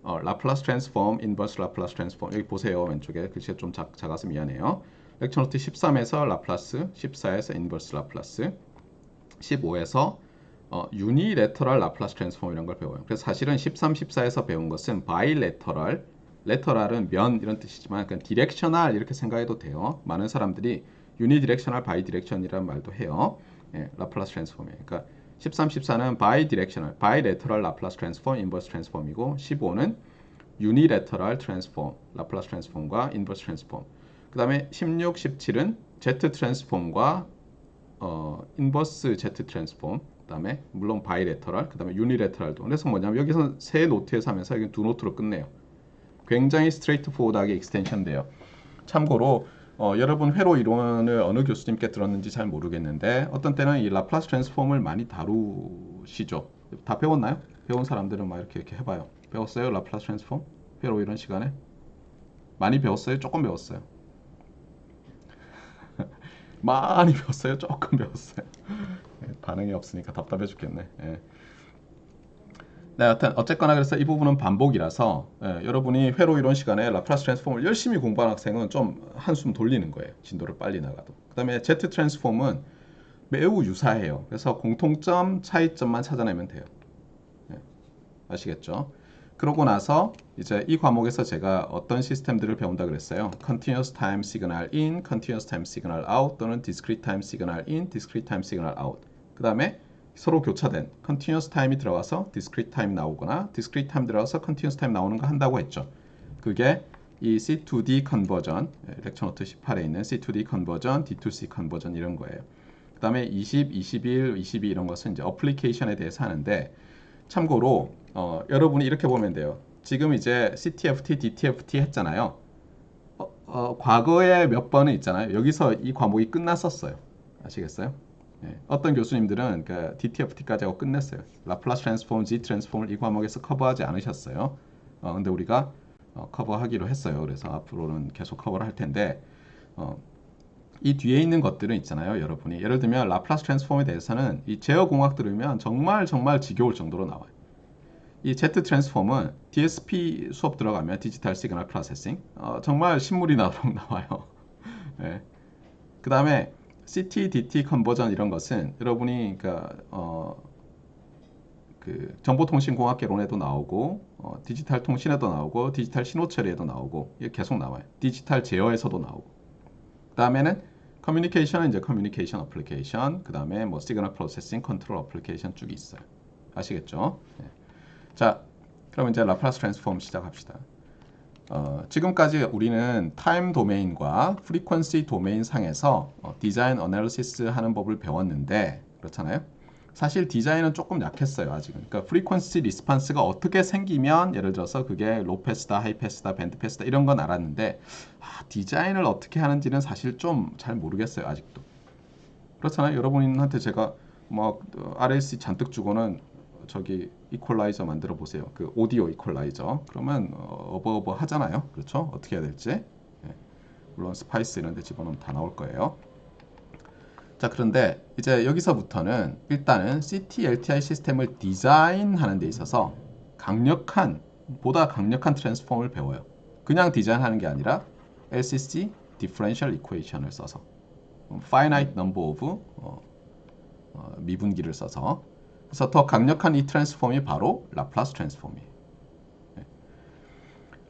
S1: 라플라스 트랜스폼, 인버스 라플라스 트랜스폼 여기 보세요. 왼쪽에 글씨가 좀 작아서 미안해요. 렉처 노트 13에서 라플라스, 14에서 인버스 라플라스, 15에서 유니레터럴 라플라스 트랜스폼 이런 걸 배워요. 그래서 사실은 13, 14에서 배운 것은 바이레터럴, 레터럴은 면 이런 뜻이지만 그냥 디렉셔널 이렇게 생각해도 돼요. 많은 사람들이 유니디렉셔널, 바이디렉션이라는 말도 해요. 라플라스 트랜스폼이에요. 그러니까 13, 14는 바이디렉셔널, 바이레터럴 라플라스 트랜스폼, 인버스 트랜스폼이고 15는 유니레터럴 트랜스폼, 라플라스 트랜스폼과 인버스 트랜스폼. 그 다음에 16, 17은 Z 트랜스폼과 인버스 Z 트랜스폼. 그 다음에 물론 바이레터럴, 그 다음에 유니레터럴도. 그래서 뭐냐면 여기서 세 노트에서 하면서 여기 두 노트로 끝내요. 굉장히 스트레이트 포워드하게 익스텐션 돼요. 참고로 여러분 회로 이론을 어느 교수님께 들었는지 잘 모르겠는데 어떤 때는 이 라플라스 트랜스폼을 많이 다루시죠. 다 배웠나요? 배운 사람들은 막 이렇게 해봐요. 배웠어요? 라플라스 트랜스폼? 회로 이론 시간에? 많이 배웠어요? 조금 배웠어요? 많이 배웠어요? 조금 배웠어요? 반응이 없으니까 답답해 죽겠네. 네, 하여튼 어쨌거나 그래서 이 부분은 반복이라서 여러분이 회로 이론 시간에 라플라스 트랜스폼을 열심히 공부한 학생은 좀 한숨 돌리는 거예요. 진도를 빨리 나가도. 그 다음에 Z 트랜스폼은 매우 유사해요. 그래서 공통점, 차이점만 찾아내면 돼요. 아시겠죠? 그러고 나서 이제 이 과목에서 제가 어떤 시스템들을 배운다 그랬어요. Continuous Time Signal In, Continuous Time Signal Out 또는 Discrete Time Signal In, Discrete Time Signal Out. 그 다음에 서로 교차된 Continuous Time이 들어가서 Discrete Time 나오거나 Discrete Time 들어가서 Continuous Time 나오는 거 한다고 했죠. 그게 이 C2D 컨버전, 렉처 노트 18에 있는 C2D 컨버전, D2C 컨버전 이런 거예요. 그 다음에 20, 21, 22 이런 것은 이제 어플리케이션에 대해서 하는데 참고로 여러분이 이렇게 보면 돼요. 지금 이제 CTFT, DTFT 했잖아요. 과거에 몇 번은 있잖아요. 여기서 이 과목이 끝났었어요. 아시겠어요? 어떤 교수님들은 그 DTFT까지 하고 끝냈어요. 라플라스 트랜스폼, Z 트랜스폼을 이 과목에서 커버하지 않으셨어요. 근데 우리가 커버하기로 했어요. 그래서 앞으로는 계속 커버를 할 텐데 이 뒤에 있는 것들은 있잖아요. 여러분이 예를 들면 라플라스 트랜스폼에 대해서는 이 제어 공학 들으면 정말 지겨울 정도로 나와요. 이 Z 트랜스폼은 DSP 수업 들어가면 디지털 시그널 프로세싱 정말 신물이 나도록 나와요. 네. 그 다음에 CT, DT 컨버전 이런 것은 여러분이 그 정보통신공학개론에도 나오고 디지털 통신에도 나오고 디지털 신호 처리에도 나오고 이게 계속 나와요. 디지털 제어에서도 나오고. 그 다음에는 커뮤니케이션은 이제 커뮤니케이션 어플리케이션, 그 다음에 뭐 시그널 프로세싱, 컨트롤 어플리케이션 쭉 있어요. 아시겠죠? 네. 자, 그럼 이제 라플라스 트랜스폼 시작합시다. 지금까지 우리는 타임 도메인과 프리퀀시 도메인 상에서 디자인 어널리시스 하는 법을 배웠는데 그렇잖아요. 사실 디자인은 조금 약했어요 아직은. 그러니까 프리퀀시 리스판스가 어떻게 생기면 예를 들어서 그게 로우 패스다, 하이 패스다, 밴드 패스다 이런 건 알았는데 디자인을 어떻게 하는지는 사실 좀 잘 모르겠어요 아직도. 그렇잖아요. 여러분한테 제가 막 RLC 잔뜩 주고는 저기 이퀄라이저 만들어 보세요. 그 오디오 이퀄라이저. 그러면 어버어버 하잖아요. 그렇죠? 어떻게 해야 될지. 예. 물론 스파이스 이런 데 집어넣으면 다 나올 거예요. 자, 그런데 이제 여기서부터는 일단은 CT LTI 시스템을 디자인하는 데 있어서 보다 강력한 트랜스폼을 배워요. 그냥 디자인하는 게 아니라 LCC Differential Equation을 써서 Finite Number of 미분기를 써서 그래서 더 강력한 이 트랜스폼이 바로 라플라스 트랜스폼이에요. 네.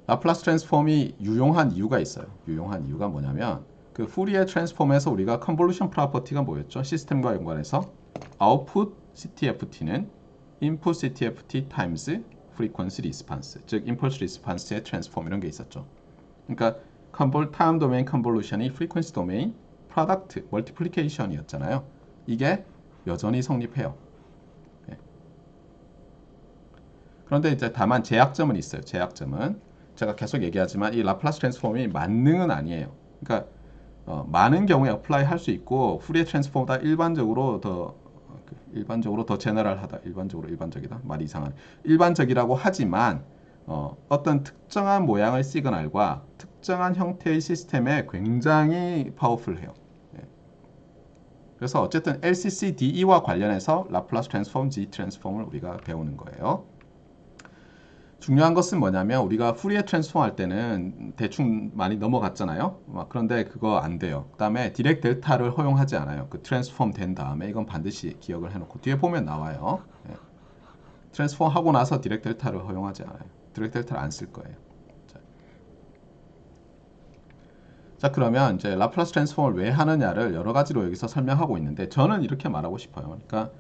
S1: 라플라스 트랜스폼이 유용한 이유가 있어요. 유용한 이유가 뭐냐면 그 푸리에 트랜스폼에서 우리가 컨볼루션 프로퍼티가 뭐였죠? 시스템과 연관해서 아웃풋 CTFT는 인풋 CTFT 타임즈 프리퀀시 리스판스, 즉 임펄스 리스판스의 트랜스폼 이런 게 있었죠. 그러니까 타임 도메인 컨볼루션이 프리퀀시 도메인 프로덕트 멀티플리케이션이었잖아요. 이게 여전히 성립해요. 네. 그런데 이제 다만 제약점은 있어요. 제약점은 제가 계속 얘기하지만 이 라플라스 트랜스폼이 만능은 아니에요. 그러니까 많은 경우에 어플라이 할 수 있고 푸리에 트랜스폼보다 일반적으로 더 제너럴하다. 일반적이다. 말이 이상하네. 일반적이라고 하지만 어떤 특정한 모양의 시그널과 특정한 형태의 시스템에 굉장히 파워풀해요. 네. 그래서 어쨌든 LCCDE와 관련해서 라플라스 트랜스폼, G 트랜스폼을 우리가 배우는 거예요. 중요한 것은 뭐냐면 우리가 푸리에 트랜스폼 할 때는 대충 많이 넘어갔잖아요. 그런데 그거 안 돼요. 그 다음에 디렉 델타를 허용하지 않아요. 그 트랜스폼 된 다음에 이건 반드시 기억을 해놓고 뒤에 보면 나와요. 네. 트랜스폼 하고 나서 디렉 델타를 허용하지 않아요. 디렉 델타를 안 쓸 거예요. 자, 그러면 이제 라플라스 트랜스폼을 왜 하느냐를 여러 가지로 여기서 설명하고 있는데 저는 이렇게 말하고 싶어요. 그러니까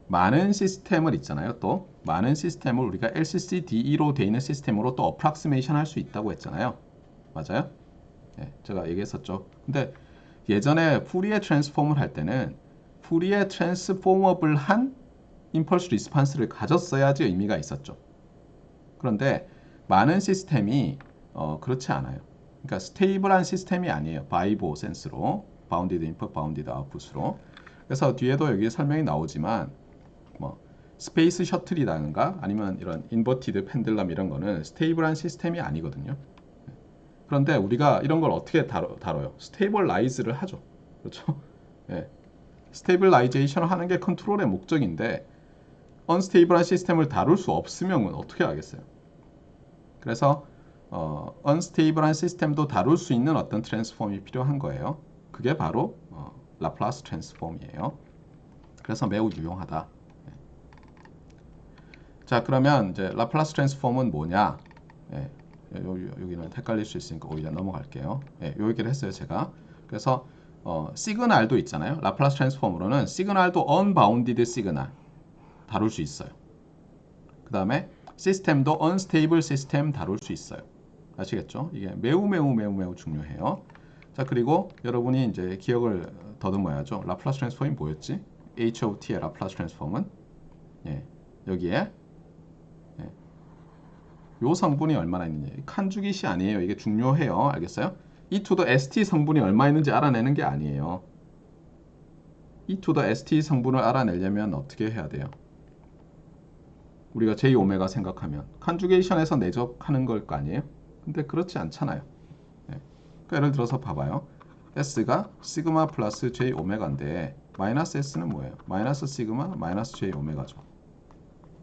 S1: 많은 시스템을 있잖아요. 또 많은 시스템을 우리가 LCCDE로 되어 있는 시스템으로 또 어프락시메이션 할 수 있다고 했잖아요. 맞아요? 네, 제가 얘기했었죠. 근데 예전에 푸리에 트랜스폼을 할 때는 푸리에 트랜스포머블한 임펄스 리스판스를 가졌어야지 의미가 있었죠. 그런데 많은 시스템이 그렇지 않아요. 그러니까 스테이블한 시스템이 아니에요. 바이보 센스로 바운디드 인풋, 바운디드 아웃풋으로. 그래서 뒤에도 여기 설명이 나오지만 뭐 스페이스 셔틀이라든가 아니면 이런 인버티드 펜들럼 이런 거는 스테이블한 시스템이 아니거든요. 그런데 우리가 이런 걸 어떻게 다뤄요? 스테이블라이즈를 하죠. 그렇죠? 예. 스테이블라이제이션을 하는 게 컨트롤의 목적인데 언스테이블한 시스템을 다룰 수 없으면 어떻게 하겠어요? 그래서 언스테이블한 시스템도 다룰 수 있는 어떤 트랜스폼이 필요한 거예요. 그게 바로 라플라스 트랜스폼이에요. 그래서 매우 유용하다. 자, 그러면 이제 라플라스 트랜스폼은 뭐냐? 예, 여기는 헷갈릴 수 있으니까 오히려 넘어갈게요. 예, 요 얘기를 했어요, 제가. 그래서 시그널도 있잖아요. 라플라스 트랜스폼으로는 시그널도 언바운디드 시그널 다룰 수 있어요. 그 다음에 시스템도 언스테이블 시스템 다룰 수 있어요. 아시겠죠? 이게 매우 중요해요. 자, 그리고 여러분이 이제 기억을 더듬어야죠. 라플라스 트랜스폼이 뭐였지? HOT의 라플라스 트랜스폼은 예, 여기에 요 성분이 얼마나 있느냐. 칸주기시 아니에요. 이게 중요해요. 알겠어요? E to the ST 성분이 얼마 있는지 알아내는 게 아니에요. E to the ST 성분을 알아내려면 어떻게 해야 돼요? 우리가 j 오메가 생각하면 컨주게이션에서 내적하는 걸 거 아니에요? 근데 그렇지 않잖아요. 네. 그러니까 예를 들어서 봐봐요. s가 시그마 플러스 j 오메가인데 마이너스 s는 뭐예요? 마이너스 시그마 마이너스 j 오메가죠.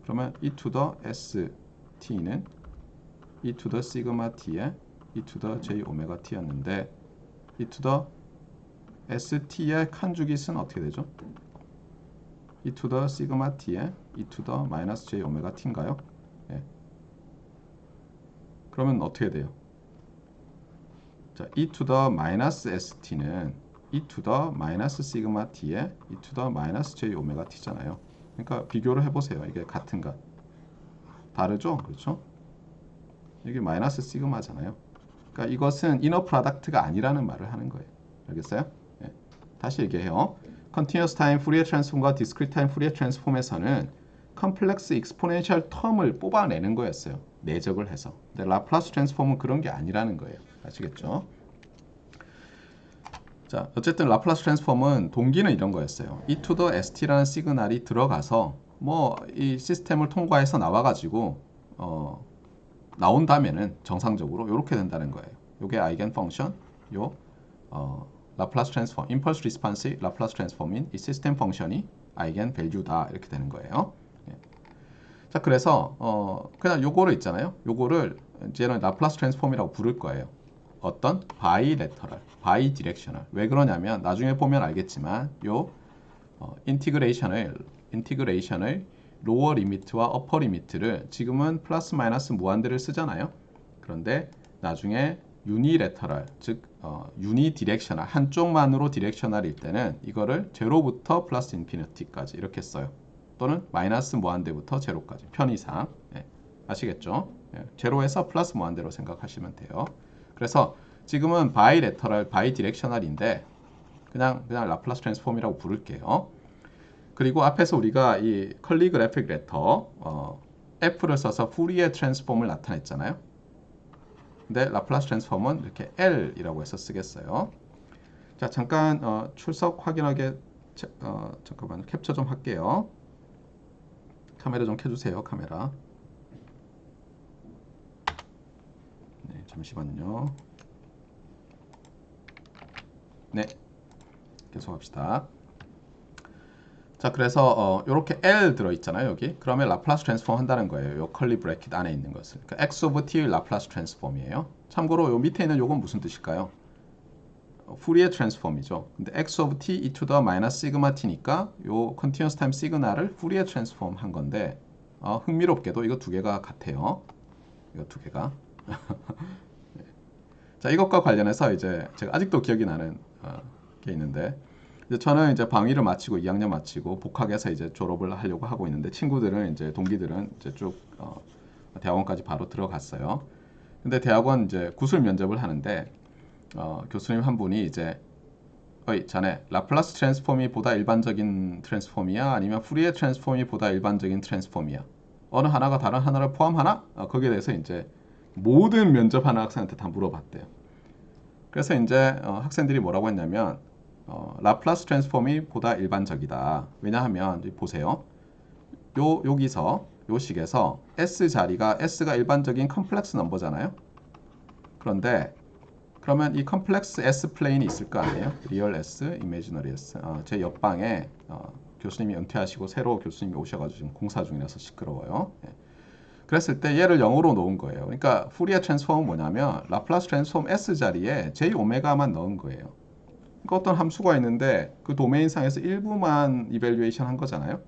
S1: 그러면 e to the s t는 e to the 시그마 t에 e to the j 오메가 t였는데 e to the s t의 컨주깃은 어떻게 되죠? e to the 시그마 t에 e to the 마이너스 j 오메가 t인가요? 예. 그러면 어떻게 돼요? 자, e to the 마이너스 st는 e to the 마이너스 시그마 t에 e to the 마이너스 j 오메가 t잖아요. 그러니까 비교를 해보세요. 이게 같은가? 다르죠? 그렇죠? 이게 마이너스 시그마잖아요. 그러니까 이것은 이너 프로덕트가 아니라는 말을 하는 거예요. 알겠어요? 네. 다시 얘기해요. Continuous Time Fourier Transform과 Discrete Time Fourier Transform에서는 컴플렉스 익스포넨셜 텀을 뽑아내는 거였어요. 내적을 해서. 근데 라플라스 트랜스폼은 그런 게 아니라는 거예요. 아시겠죠? 자, 어쨌든 라플라스 트랜스폼은 동기는 이런 거였어요. e to the st라는 시그널이 들어가서 뭐 이 시스템을 통과해서 나와가지고 나온다면은 정상적으로 이렇게 된다는 거예요. 요게 아이겐 펑션, 요 라플라스 트랜스폼, 임펄스 리스폰스의 라플라스 트랜스폼인 이 시스템 펑션이 아이겐 밸류다 이렇게 되는 거예요. 예. 자, 그래서 그냥 요거를 있잖아요. 요거를 이제는 라플라스 트랜스폼이라고 부를 거예요. 어떤 바이레터럴, 바이디렉셔널. 왜 그러냐면 나중에 보면 알겠지만 요 인티그레이션을 로어 리미트와 어퍼 리미트를 지금은 플러스 마이너스 무한대를 쓰잖아요. 그런데 나중에 유니레터럴, 즉 유니디렉셔널, 한쪽만으로 디렉셔널일 때는 이거를 제로부터 플러스 인피니티까지 이렇게 써요. 또는 마이너스 무한대부터 제로까지 편의상. 예, 아시겠죠? 예, 제로에서 플러스 무한대로 생각하시면 돼요. 그래서 지금은 바이레터럴, 바이디렉셔널인데 그냥 라플라스 트랜스폼이라고 부를게요. 그리고 앞에서 우리가 이 컬리그래픽 레터 F를 써서 푸리에 트랜스폼을 나타냈잖아요. 근데 라플라스 트랜스폼은 이렇게 L이라고 해서 쓰겠어요. 자, 잠깐 출석 확인하게 잠깐만 캡처 좀 할게요. 카메라 좀 켜주세요. 카메라. 네, 잠시만요. 네, 계속합시다. 자, 그래서 이렇게 L 들어있잖아요, 여기. 그러면 라플라스 트랜스폼 한다는 거예요. 요 컬리 브래킷 안에 있는 것을. 그러니까 X 오브 T의 라플라스 트랜스폼이에요. 참고로 요 밑에 있는 요건 무슨 뜻일까요? 푸리에 트랜스폼이죠. 근데 X 오브 T e to the 마이너스 시그마 T니까 요 컨티뉴어스 타임 시그널을 푸리에 트랜스폼 한 건데 흥미롭게도 이거 두 개가 같아요. 이거 두 개가. 네. 자, 이것과 관련해서 이제 제가 아직도 기억이 나는 게 있는데 저는 이제 방위를 마치고 2학년 마치고 복학해서 이제 졸업을 하려고 하고 있는데 친구들은 이제 동기들은 이제 쭉 대학원까지 바로 들어갔어요. 근데 대학원 이제 구술 면접을 하는데 교수님 한 분이 이제 어이 자네 라플라스 트랜스폼이 보다 일반적인 트랜스폼이야 아니면 푸리에 트랜스폼이 보다 일반적인 트랜스폼이야 어느 하나가 다른 하나를 포함하나? 거기에 대해서 이제 모든 면접하는 학생한테 다 물어봤대요. 그래서 이제 학생들이 뭐라고 했냐면 라플라스 트랜스폼이 보다 일반적이다. 왜냐하면 보세요. 여기서 요 식에서 S 자리가 S가 일반적인 컴플렉스 넘버잖아요. 그런데 그러면 이 컴플렉스 S 플레인이 있을 거 아니에요? 리얼 S, 이미지너리 S. 제 옆방에 교수님이 은퇴하시고 새로 교수님이 오셔가지고 지금 공사 중이라서 시끄러워요. 예. 그랬을 때 얘를 0으로 놓은 거예요. 그러니까 푸리에 트랜스폼은 뭐냐면 라플라스 트랜스폼 S 자리에 J 오메가만 넣은 거예요. 그러니까 어떤 함수가 있는데 그 도메인상에서 일부만 이밸류에이션 한 거잖아요.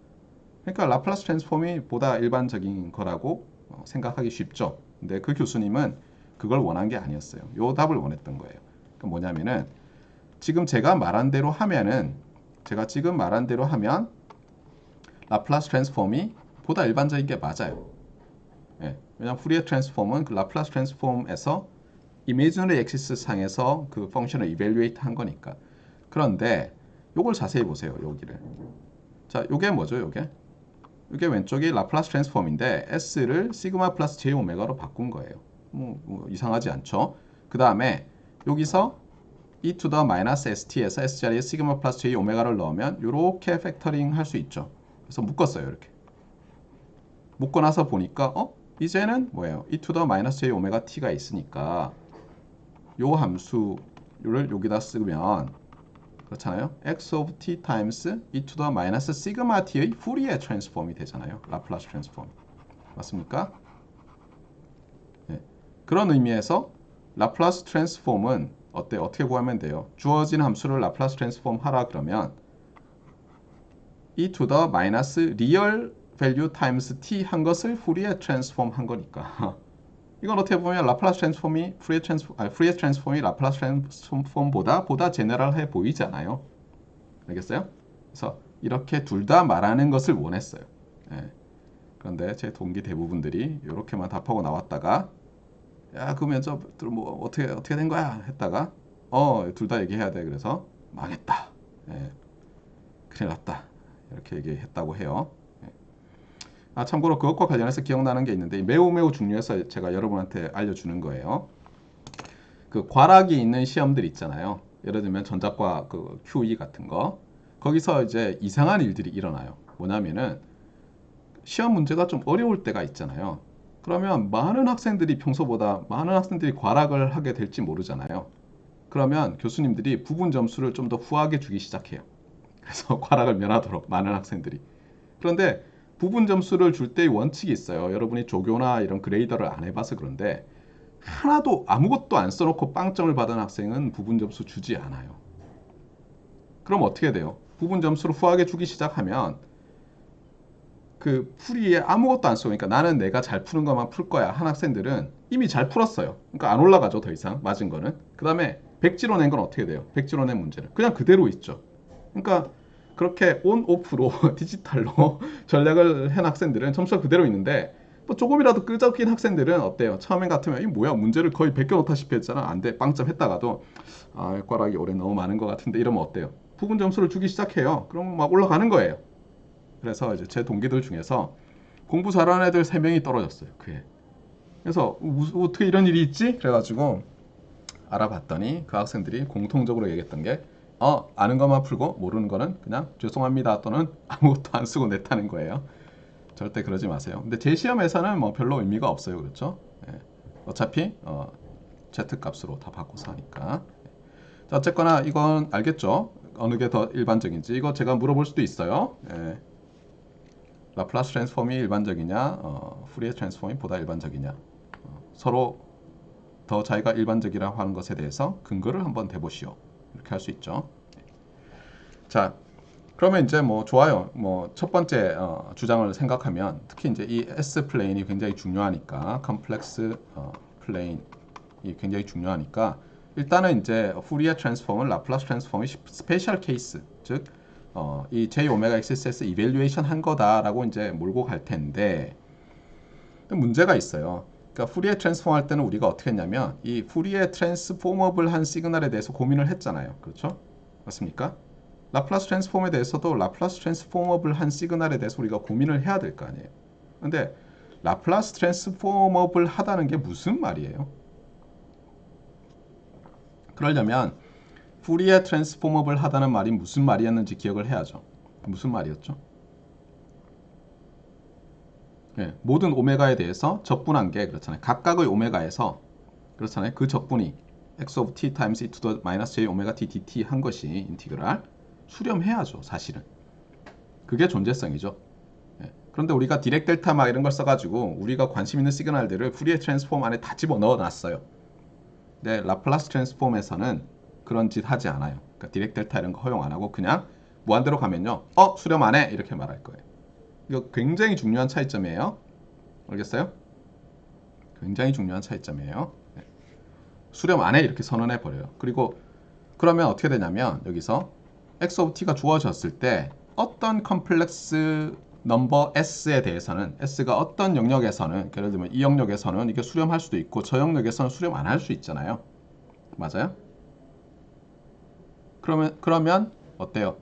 S1: 그러니까 라플라스 트랜스폼이 보다 일반적인 거라고 생각하기 쉽죠. 근데 그 교수님은 그걸 원한 게 아니었어요. 요 답을 원했던 거예요. 그러니까 뭐냐면은 지금 제가 말한 대로 하면은 라플라스 트랜스폼이 보다 일반적인 게 맞아요. 예, 왜냐면 푸리에 트랜스폼은 그 라플라스 트랜스폼에서 이미지너리 엑시스 상에서 그 펑션을 이밸류에이트 한 거니까. 그런데 요걸 자세히 보세요. 여기를. 자, 요게 뭐죠? 요게 왼쪽이 라플라스 트랜스폼인데 S를 시그마 플러스 J 오메가로 바꾼 거예요. 뭐 이상하지 않죠? 그 다음에 여기서 e to the 마이너스 st에서 s 자리에 시그마 플러스 j 오메가를 넣으면 이렇게 팩터링 할 수 있죠. 그래서 묶었어요. 이렇게. 묶고 나서 보니까 이제는 뭐예요? e to the 마이너스 j 오메가 t가 있으니까 요 함수를 여기다 쓰면 그렇잖아요. x of t times e to the 마이너스 시그마 t의 푸리에 트랜스폼이 되잖아요. 라플라스 트랜스폼. 맞습니까? 네. 그런 의미에서 라플라스 트랜스폼은 어떻게 구하면 돼요? 주어진 함수를 라플라스 트랜스폼 하라 그러면 e to the 마이너스 리얼 밸류 타임스 t 한 것을 푸리에 트랜스폼 한 거니까 이건 어떻게 보면 라플라스 트랜스폼이 푸리에 트랜스폼이 라플라스 트랜스폼보다 제너럴해 보이잖아요. 알겠어요? 그래서 이렇게 둘 다 말하는 것을 원했어요. 예. 그런데 제 동기 대부분들이 이렇게만 답하고 나왔다가 야, 그 면접 뭐 어떻게 된 거야? 했다가 둘 다 얘기해야 돼. 그래서 망했다. 예. 큰일 났다. 이렇게 얘기했다고 해요. 참고로 그것과 관련해서 기억나는 게 있는데 매우 중요해서 제가 여러분한테 알려주는 거예요. 그 괄학이 있는 시험들 있잖아요. 예를 들면 전자과 그 QE 같은 거. 거기서 이제 이상한 일들이 일어나요. 뭐냐면은 시험 문제가 좀 어려울 때가 있잖아요. 그러면 많은 학생들이 괄학을 하게 될지 모르잖아요. 그러면 교수님들이 부분 점수를 좀 더 후하게 주기 시작해요. 그래서 괄학을 면하도록 많은 학생들이. 그런데 부분 점수를 줄 때의 원칙이 있어요. 여러분이 조교나 이런 그레이더를 안 해봐서 그런데 하나도 아무것도 안 써놓고 빵점을 받은 학생은 부분 점수 주지 않아요. 그럼 어떻게 돼요? 부분 점수를 후하게 주기 시작하면 그 풀이에 아무것도 안 쓰고, 그러니까 나는 내가 잘 푸는 것만 풀 거야 한 학생들은 이미 잘 풀었어요. 그러니까 안 올라가죠, 더 이상 맞은 거는. 그 다음에 백지로 낸 건 어떻게 돼요? 백지로 낸 문제는 그냥 그대로 있죠. 그러니까 그렇게 온 오프로 디지털로 전략을 한 학생들은 점수가 그대로 있는데 뭐 조금이라도 끄적인 학생들은 어때요? 처음엔 같으면 이 뭐야 문제를 거의 베껴놓다시피 했잖아. 안 돼. 빵점 했다가도 꽈락이 올해 너무 많은 것 같은데 이러면 어때요? 부분 점수를 주기 시작해요. 그럼 막 올라가는 거예요. 그래서 이제 제 동기들 중에서 공부 잘하는 애들 3명이 떨어졌어요. 그해. 그래서 어떻게 이런 일이 있지? 그래가지고 알아봤더니 그 학생들이 공통적으로 얘기했던 게 아는 것만 풀고 모르는 거는 그냥 죄송합니다 또는 아무것도 안 쓰고 냈다는 거예요. 절대 그러지 마세요. 근데 제 시험에서는 뭐 별로 의미가 없어요. 그렇죠? 예. 어차피 Z 값으로 다 바꿔서 하니까. 자, 어쨌거나 이건 알겠죠? 어느 게 더 일반적인지 이거 제가 물어볼 수도 있어요. 예. 라플라스 트랜스폼이 일반적이냐, 푸리에 트랜스폼이 보다 일반적이냐. 서로 더 자기가 일반적이라고 하는 것에 대해서 근거를 한번 대보시오. 이렇게 할 수 있죠. 자, 그러면 이제 뭐 좋아요. 뭐 첫 번째 주장을 생각하면 특히 이제 이 S 플레인이 굉장히 중요하니까 컴플렉스 플레인이 굉장히 중요하니까 일단은 이제 푸리에 트랜스폼은 라플라스 트랜스폼이 스페셜 케이스, 즉 이 J 오메가 XSS 이밸류에이션 한 거다라고 이제 몰고 갈 텐데 문제가 있어요. 그러니까 푸리에 트랜스폼 할 때는 우리가 어떻게 했냐면 이 푸리에 트랜스포머블 한 시그널에 대해서 고민을 했잖아요. 그렇죠? 맞습니까? 라플라스 트랜스폼에 대해서도 라플라스 트랜스포머블 한 시그널에 대해서 우리가 고민을 해야 될 거 아니에요. 근데 라플라스 트랜스포머블 하다는 게 무슨 말이에요? 그러려면 푸리에 트랜스포머블 하다는 말이 무슨 말이었는지 기억을 해야죠. 무슨 말이었죠? 예, 모든 오메가에 대해서 적분한 게 그렇잖아요. 각각의 오메가에서 그렇잖아요. 그 적분이 x of t times e to the minus j 오메가 t dt 한 것이 인티그랄 수렴해야죠. 사실은 그게 존재성이죠. 예. 그런데 우리가 디렉 델타 막 이런 걸 써가지고 우리가 관심 있는 시그널들을 푸리에 트랜스폼 안에 다 집어넣어 놨어요. 근데 라플라스 트랜스폼에서는 그런 짓 하지 않아요. 그러니까 디렉 델타 이런 거 허용 안 하고 그냥 무한대로 가면요. 수렴 안 해 이렇게 말할 거예요. 이거 굉장히 중요한 차이점이에요. 알겠어요? 굉장히 중요한 차이점이에요. 네. 수렴 안 해 이렇게 선언해 버려요. 그리고 그러면 어떻게 되냐면 여기서 x of t가 주어졌을 때 어떤 컴플렉스 넘버 s에 대해서는 s가 어떤 영역에서는 예를 들면 이 영역에서는 이게 수렴할 수도 있고 저 영역에서는 수렴 안 할 수 있잖아요. 맞아요? 그러면 어때요?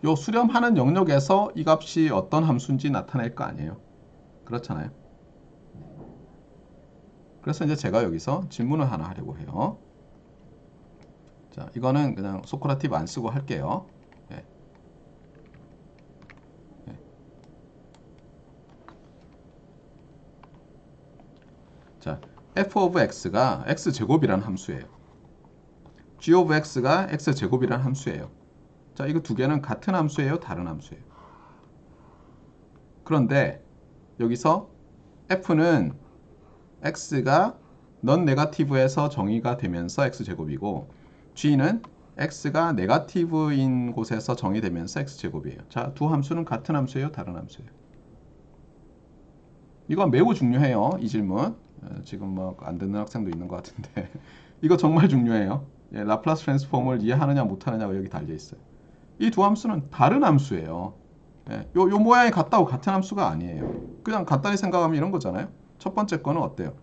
S1: 요 수렴하는 영역에서 이 값이 어떤 함수인지 나타낼 거 아니에요. 그렇잖아요. 그래서 이제 제가 여기서 질문을 하나 하려고 해요. 자, 이거는 그냥 소크라티브 안 쓰고 할게요. 예. 예. 자, f of x가 x제곱이라는 함수예요. g of x가 x제곱이라는 함수예요. 자, 이거 두 개는 같은 함수예요? 다른 함수예요? 그런데 여기서 f는 x가 넌 네거티브에서 정의가 되면서 x제곱이고 g는 x가 네거티브인 곳에서 정의되면서 x제곱이에요. 자, 두 함수는 같은 함수예요? 다른 함수예요? 이건 매우 중요해요. 이 질문. 지금 뭐 안 듣는 학생도 있는 것 같은데 이거 정말 중요해요. 예, 라플라스 트랜스폼을 이해하느냐 못하느냐가 여기 달려 있어요. 이 두 함수는 다른 함수예요. 예, 요 모양이 같다고 같은 함수가 아니에요. 그냥 간단히 생각하면 이런 거잖아요. 첫 번째 거는 어때요?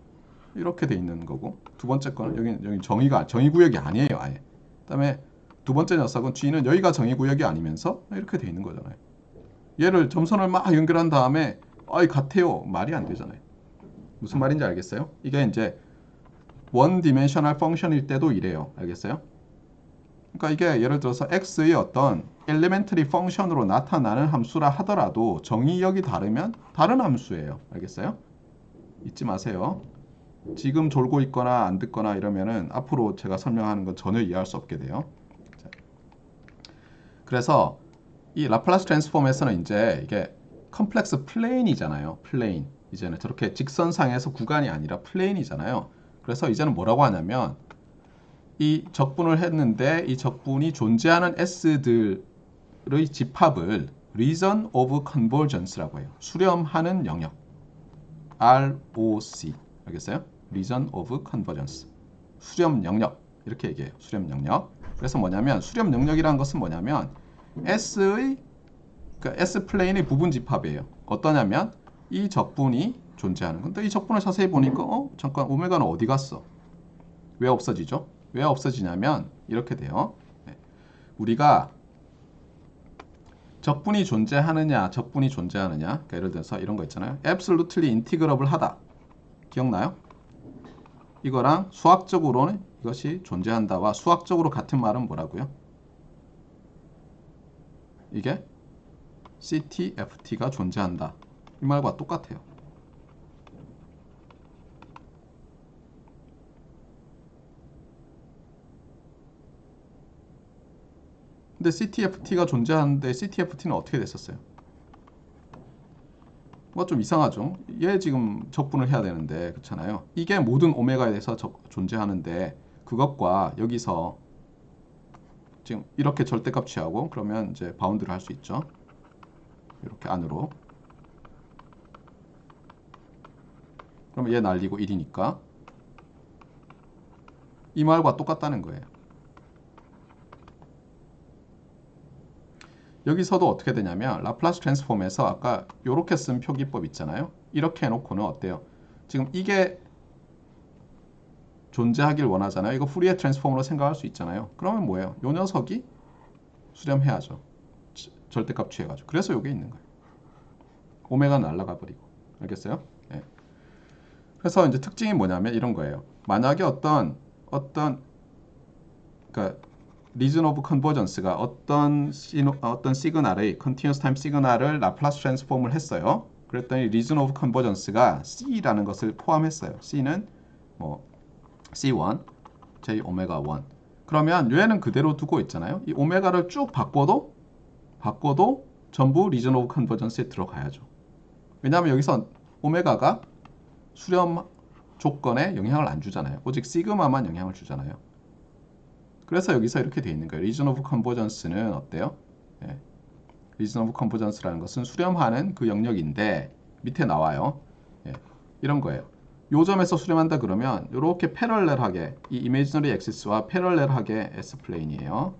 S1: 이렇게 돼 있는 거고 두 번째 거는 여기 정의 구역이 아니에요. 아예. 그다음에 두 번째 녀석은 G는 여기가 정의 구역이 아니면서 이렇게 돼 있는 거잖아요. 얘를 점선을 막 연결한 다음에 아이 같아요. 말이 안 되잖아요. 무슨 말인지 알겠어요? 이게 이제 원 디멘셔널 펑션일 때도 이래요. 알겠어요? 그러니까 이게 예를 들어서 x의 어떤 엘리멘터리 펑션으로 나타나는 함수라 하더라도 정의역이 다르면 다른 함수예요. 알겠어요? 잊지 마세요. 지금 졸고 있거나 안 듣거나 이러면은 앞으로 제가 설명하는 건 전혀 이해할 수 없게 돼요. 자, 그래서 이 라플라스 트랜스폼에서는 이제 이게 컴플렉스 플레인이잖아요. 플레인. 이제는 저렇게 직선상에서 구간이 아니라 플레인이잖아요. 그래서 이제는 뭐라고 하냐면 이 적분을 했는데 이 적분이 존재하는 S들의 집합을 Region of Convergence라고 해요. 수렴하는 영역. ROC. 알겠어요? Region of Convergence. 수렴 영역. 이렇게 얘기해요. 수렴 영역. 그래서 뭐냐면 수렴 영역이라는 것은 뭐냐면 S의 그러니까 S 플레인의 부분 집합이에요. 어떠냐면 이 적분이 존재하는. 근데 이 적분을 자세히 보니까 잠깐 오메가는 어디 갔어? 왜 없어지죠? 왜 없어지냐면 이렇게 돼요. 네. 우리가 적분이 존재하느냐, 그러니까 예를 들어서 이런 거 있잖아요. absolutely integrable 하다. 기억나요? 이거랑 수학적으로는 이것이 존재한다와 수학적으로 같은 말은 뭐라고요? 이게 CTFT가 존재한다. 이 말과 똑같아요. 근데 CTFT가 존재하는데 CTFT는 어떻게 됐었어요? 뭐가 좀 이상하죠? 얘 지금 적분을 해야 되는데 그렇잖아요. 이게 모든 오메가에 대해서 존재하는데 그것과 여기서 지금 이렇게 절대값 취하고 그러면 이제 바운드를 할 수 있죠. 이렇게 안으로. 그러면 얘 날리고 1이니까 이 말과 똑같다는 거예요. 여기서도 어떻게 되냐면 라플라스 트랜스폼에서 아까 이렇게 쓴 표기법 있잖아요. 이렇게 해놓고는 어때요? 지금 이게 존재하길 원하잖아요. 이거 푸리에 트랜스폼으로 생각할 수 있잖아요. 그러면 뭐예요? 요 녀석이 수렴해야죠. 절대값 취해가지고. 그래서 이게 있는 거예요. 오메가 날아가 버리고. 알겠어요? 네. 그래서 이제 특징이 뭐냐면 이런 거예요. 만약에 어떤 그러니까 리전 오브 컨버전스가 어떤 시그널의 컨티뉴어스 타임 시그널을 라플라스 트랜스폼을 했어요. 그랬더니 리전 오브 컨버전스가 C라는 것을 포함했어요. C는 뭐 C1, J 오메가 1. 그러면 얘는 그대로 두고 있잖아요. 이 오메가를 쭉 바꿔도 전부 리전 오브 컨버전스에 들어가야죠. 왜냐하면 여기서 오메가가 수렴 조건에 영향을 안 주잖아요. 오직 시그마만 영향을 주잖아요. 그래서 여기서 이렇게 돼 있는 거예요. 리전 오브 컨버전스는 어때요? 예. 리전 오브 컨버전스라는 것은 수렴하는 그 영역인데 밑에 나와요. 예. 이런 거예요. 요 점에서 수렴한다 그러면 이렇게 패럴렐하게 이 이미지너리 액시스와 패럴렐하게 S 플레인이에요.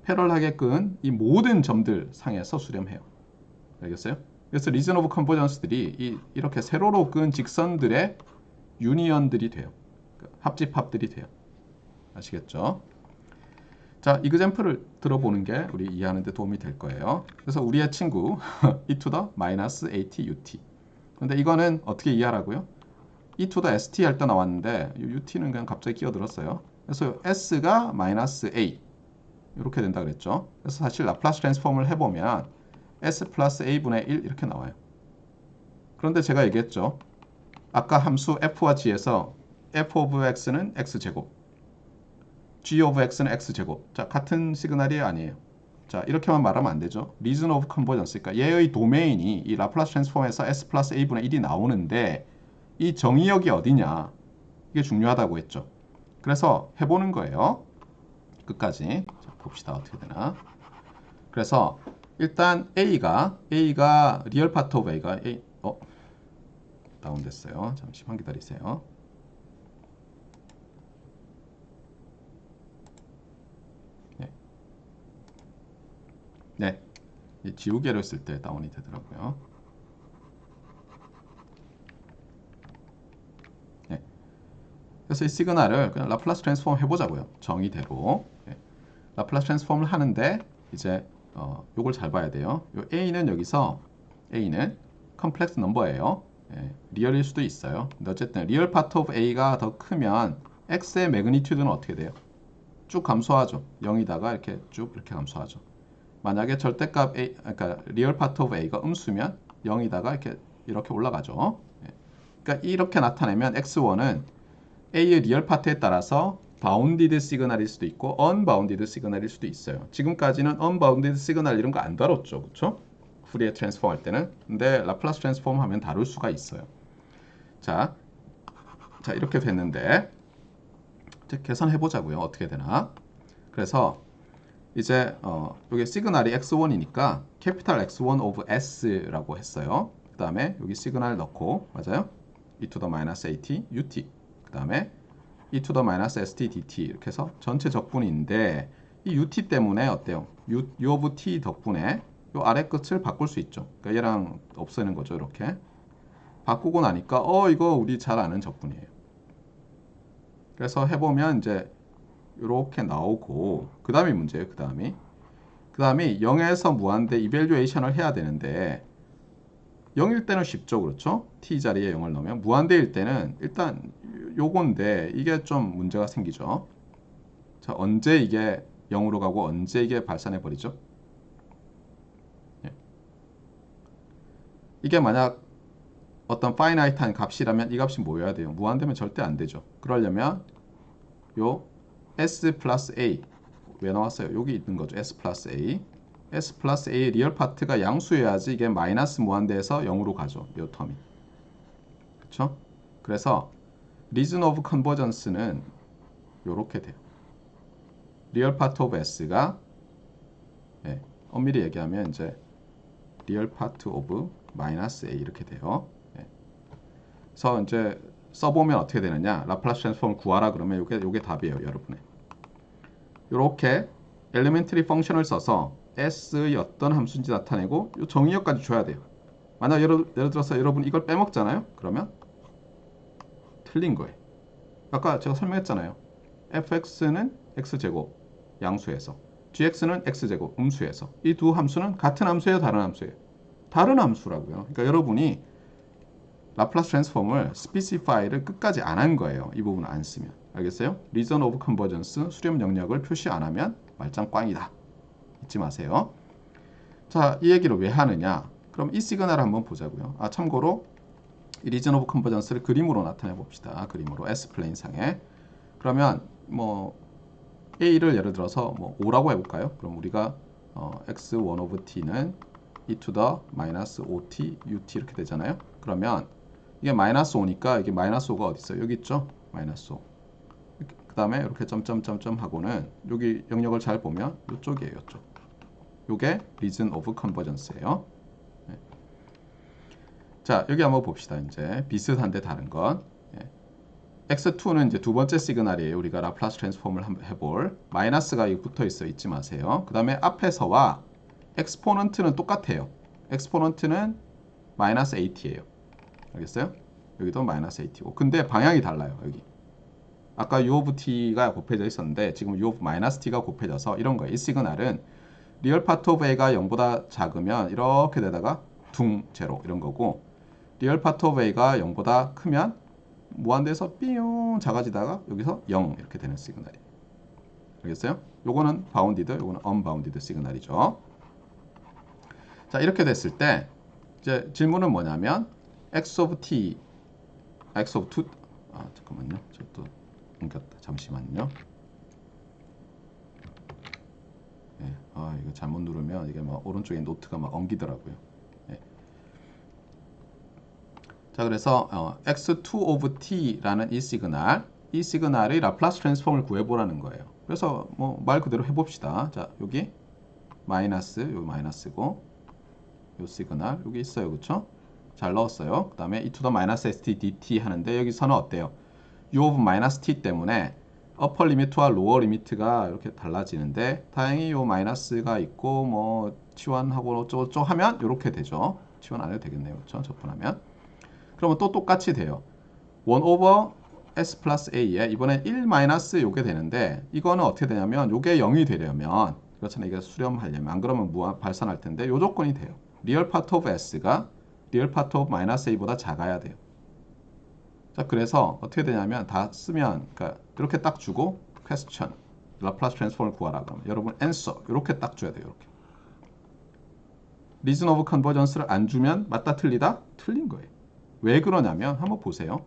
S1: 패럴렐하게 끈 이 모든 점들 상에서 수렴해요. 알겠어요? 그래서 리전 오브 컨버전스들이 이렇게 세로로 끈 직선들의 유니언들이 돼요. 합집합들이 돼요. 아시겠죠? 자, 이그젬플을 들어보는 게 우리 이해하는 데 도움이 될 거예요. 그래서 우리의 친구 e to the minus at ut. 근데 이거는 어떻게 이해하라고요? e to the st 할 때 나왔는데 ut는 그냥 갑자기 끼어들었어요. 그래서 s가 마이너스 a 이렇게 된다 그랬죠. 그래서 사실 라플라스 트랜스폼을 해보면 s 플러스 a분의 1 이렇게 나와요. 그런데 제가 얘기했죠. 아까 함수 f와 g에서 f of x는 x제곱, g of x는 x제곱. 자, 같은 시그널이 아니에요. 자, 이렇게만 말하면 안 되죠. reason of convergence. 그러니까 얘의 도메인이 이 라플라스 트랜스폼에서 s 플러스 a분의 1이 나오는데 이 정의역이 어디냐. 이게 중요하다고 했죠. 그래서 해보는 거예요. 끝까지. 자, 봅시다. 어떻게 되나. 그래서 일단 A가 리얼 파트 오브 A가 다운됐어요. 잠시만 기다리세요. 네. 지우개를 쓸 때 다운이 되더라고요. 네. 그래서 이 시그널을 그냥 라플라스 트랜스폼 해보자고요. 정의대로. 네. 라플라스 트랜스폼을 하는데 이제 요걸 잘 봐야 돼요. 요 A는 여기서 A는 컴플렉스 넘버예요. 예, 리얼일 수도 있어요. 근데 어쨌든 리얼 파트 오브 A가 더 크면 X의 매그니튜드는 어떻게 돼요? 쭉 감소하죠. 0이다가 이렇게 쭉 이렇게 감소하죠. 만약에 절대값 A, 그러니까 리얼 파트 오브 A가 음수면 0이다가 이렇게 올라가죠. 예. 그러니까 이렇게 나타내면 X1은 A의 리얼 파트에 따라서 바운디드 시그널일 수도 있고 언바운디드 시그널일 수도 있어요. 지금까지는 언바운디드 시그널 이런 거 안 다뤘죠. 그렇죠? 푸리에 트랜스폼 할 때는. 근데 라플라스 트랜스폼 하면 다룰 수가 있어요. 자 이렇게 됐는데 이제 계산해 보자고요. 어떻게 되나. 그래서 이제 여기 시그널이 x1이니까 캐피탈 x1 of s라고 했어요. 그 다음에 여기 시그널 넣고 맞아요? e to the minus at ut 그 다음에 e to the minus st dt 이렇게 해서 전체 적분인데 이 ut 때문에 어때요? u of t 덕분에 이 아래 끝을 바꿀 수 있죠. 그러니까 얘랑 없애는 거죠. 이렇게 바꾸고 나니까 이거 우리 잘 아는 적분이에요. 그래서 해보면 이제 이렇게 나오고 그 다음이 문제예요. 그 다음이 0에서 무한대 이밸류에이션을 해야 되는데 0일 때는 쉽죠. 그렇죠? t 자리에 0을 넣으면 무한대일 때는 일단 요건데 이게 좀 문제가 생기죠. 자, 언제 이게 0으로 가고 언제 이게 발산해 버리죠? 예. 이게 만약 어떤 파이나이트한 값이라면 이 값이 뭐여야 돼요? 무한대면 절대 안 되죠. 그러려면 요 s 플러스 a 왜 나왔어요? 여기 있는 거죠. s 플러스 a의 리얼 파트가 양수여야지 이게 마이너스 무한대에서 0으로 가죠. 이 텀이. 그렇죠? 그래서 reason of convergence는 요렇게 돼요. 리얼 파트 오브 s가 엄밀히 얘기하면 이제 리얼 파트 오브 마이너스 a 이렇게 돼요. 그래서 이제 써보면 어떻게 되느냐. 라플라스 트랜스폼을 구하라 그러면 요게 답이에요. 여러분의. 요렇게 엘리멘터리 펑션을 써서 s의 어떤 함수인지 나타내고 요 정의역까지 줘야 돼요. 만약 예를 들어서 여러분 이걸 빼먹잖아요. 그러면 틀린 거예요. 아까 제가 설명했잖아요. fx는 x제곱 양수에서 gx는 x제곱 음수에서 이 두 함수는 같은 함수예요? 다른 함수예요? 다른 함수라고요. 그러니까 여러분이 라플라스 트랜스폼을 스페시파이를 끝까지 안 한 거예요. 이 부분을 안 쓰면. 알겠어요? 리전 오브 컨버전스 수렴 영역을 표시 안 하면 말짱 꽝이다. 잊지 마세요. 자, 이 얘기를 왜 하느냐? 그럼 이 시그널을 한번 보자고요. 참고로 이 리전 오브 컨버전스를 그림으로 나타내 봅시다. 그림으로 S 플레인 상에. 그러면 뭐 A를 예를 들어서 뭐 5라고 해볼까요? 그럼 우리가 x1 of t는 e to the minus 5t ut 이렇게 되잖아요. 그러면 이게 마이너스 5니까 이게 마이너스 5가 어디 있어요? 여기 있죠? 마이너스 5. 그 다음에 이렇게 점점점점 하고는 여기 영역을 잘 보면 이쪽이에요. 이쪽. 요게 reason of convergence예요. 네. 자, 여기 한번 봅시다. 이제 비슷한데 다른 건 x2는 이제 두 번째 시그널이에요. 우리가 라플라스 트랜스폼을 한번 해볼. 마이너스가 여기 붙어 있어 잊지 마세요. 그 다음에 앞에서와 엑스포넌트는 똑같아요. 엑스포넌트는 마이너스 at예요. 알겠어요? 여기도 마이너스 at고. 근데 방향이 달라요. 여기. 아까 u of t가 곱해져 있었는데 지금 u of 마이너스 t가 곱해져서 이런 거예요. 이 시그널은 리얼 파트 오브 a가 0보다 작으면 이렇게 되다가 둥 제로 이런 거고 리얼 파트 오브 a가 0보다 크면 무한대에서 삐용 작아지다가 여기서 0 이렇게 되는 시그널이에요. 알겠어요? 요거는 바운디드, 요거는 언바운디드 시그널이죠. 자, 이렇게 됐을 때 이제 질문은 뭐냐면 x of t x of 2 잠깐만요. 저 또 옮겼다. 잠시만요. 네, 이거 잘못 누르면 이게 막 오른쪽에 노트가 막 엉기더라고요. 네. 자, 그래서 x2 of t라는 이 시그널의 라플라스 트랜스폼을 구해보라는 거예요. 그래서 뭐 말 그대로 해봅시다. 자, 여기 마이너스, 여기 마이너스고, 요 시그널 여기 있어요, 그렇죠? 잘 넣었어요. 그 다음에 e to the minus st dt 하는데 여기서는 어때요? u of minus t 때문에 upper limit와 lower limit가 이렇게 달라지는데 다행히 요 마이너스가 있고 뭐 치환하고 어쩌고저쩌고 하면 이렇게 되죠. 치환 안 해도 되겠네요, 그렇죠? 접근하면. 그러면 또 똑같이 돼요. 1 over s 플러스 a에 이번엔 1 마이너스 요게 되는데 이거는 어떻게 되냐면 요게 0이 되려면 그렇잖아요. 이게 수렴하려면 안 그러면 무한 발산할 텐데 요 조건이 돼요. 리얼 파트 오브 s가 리얼 파트 오브 마이너스 a보다 작아야 돼요. 자, 그래서 어떻게 되냐면 다 쓰면 그러니까 이렇게 딱 주고 question 라플라스 트랜스폼을 구하라 그러면 여러분 answer 이렇게 딱 줘야 돼요. 이렇게. reason of convergence를 안 주면 맞다 틀리다? 틀린 거예요. 왜 그러냐면 한번 보세요.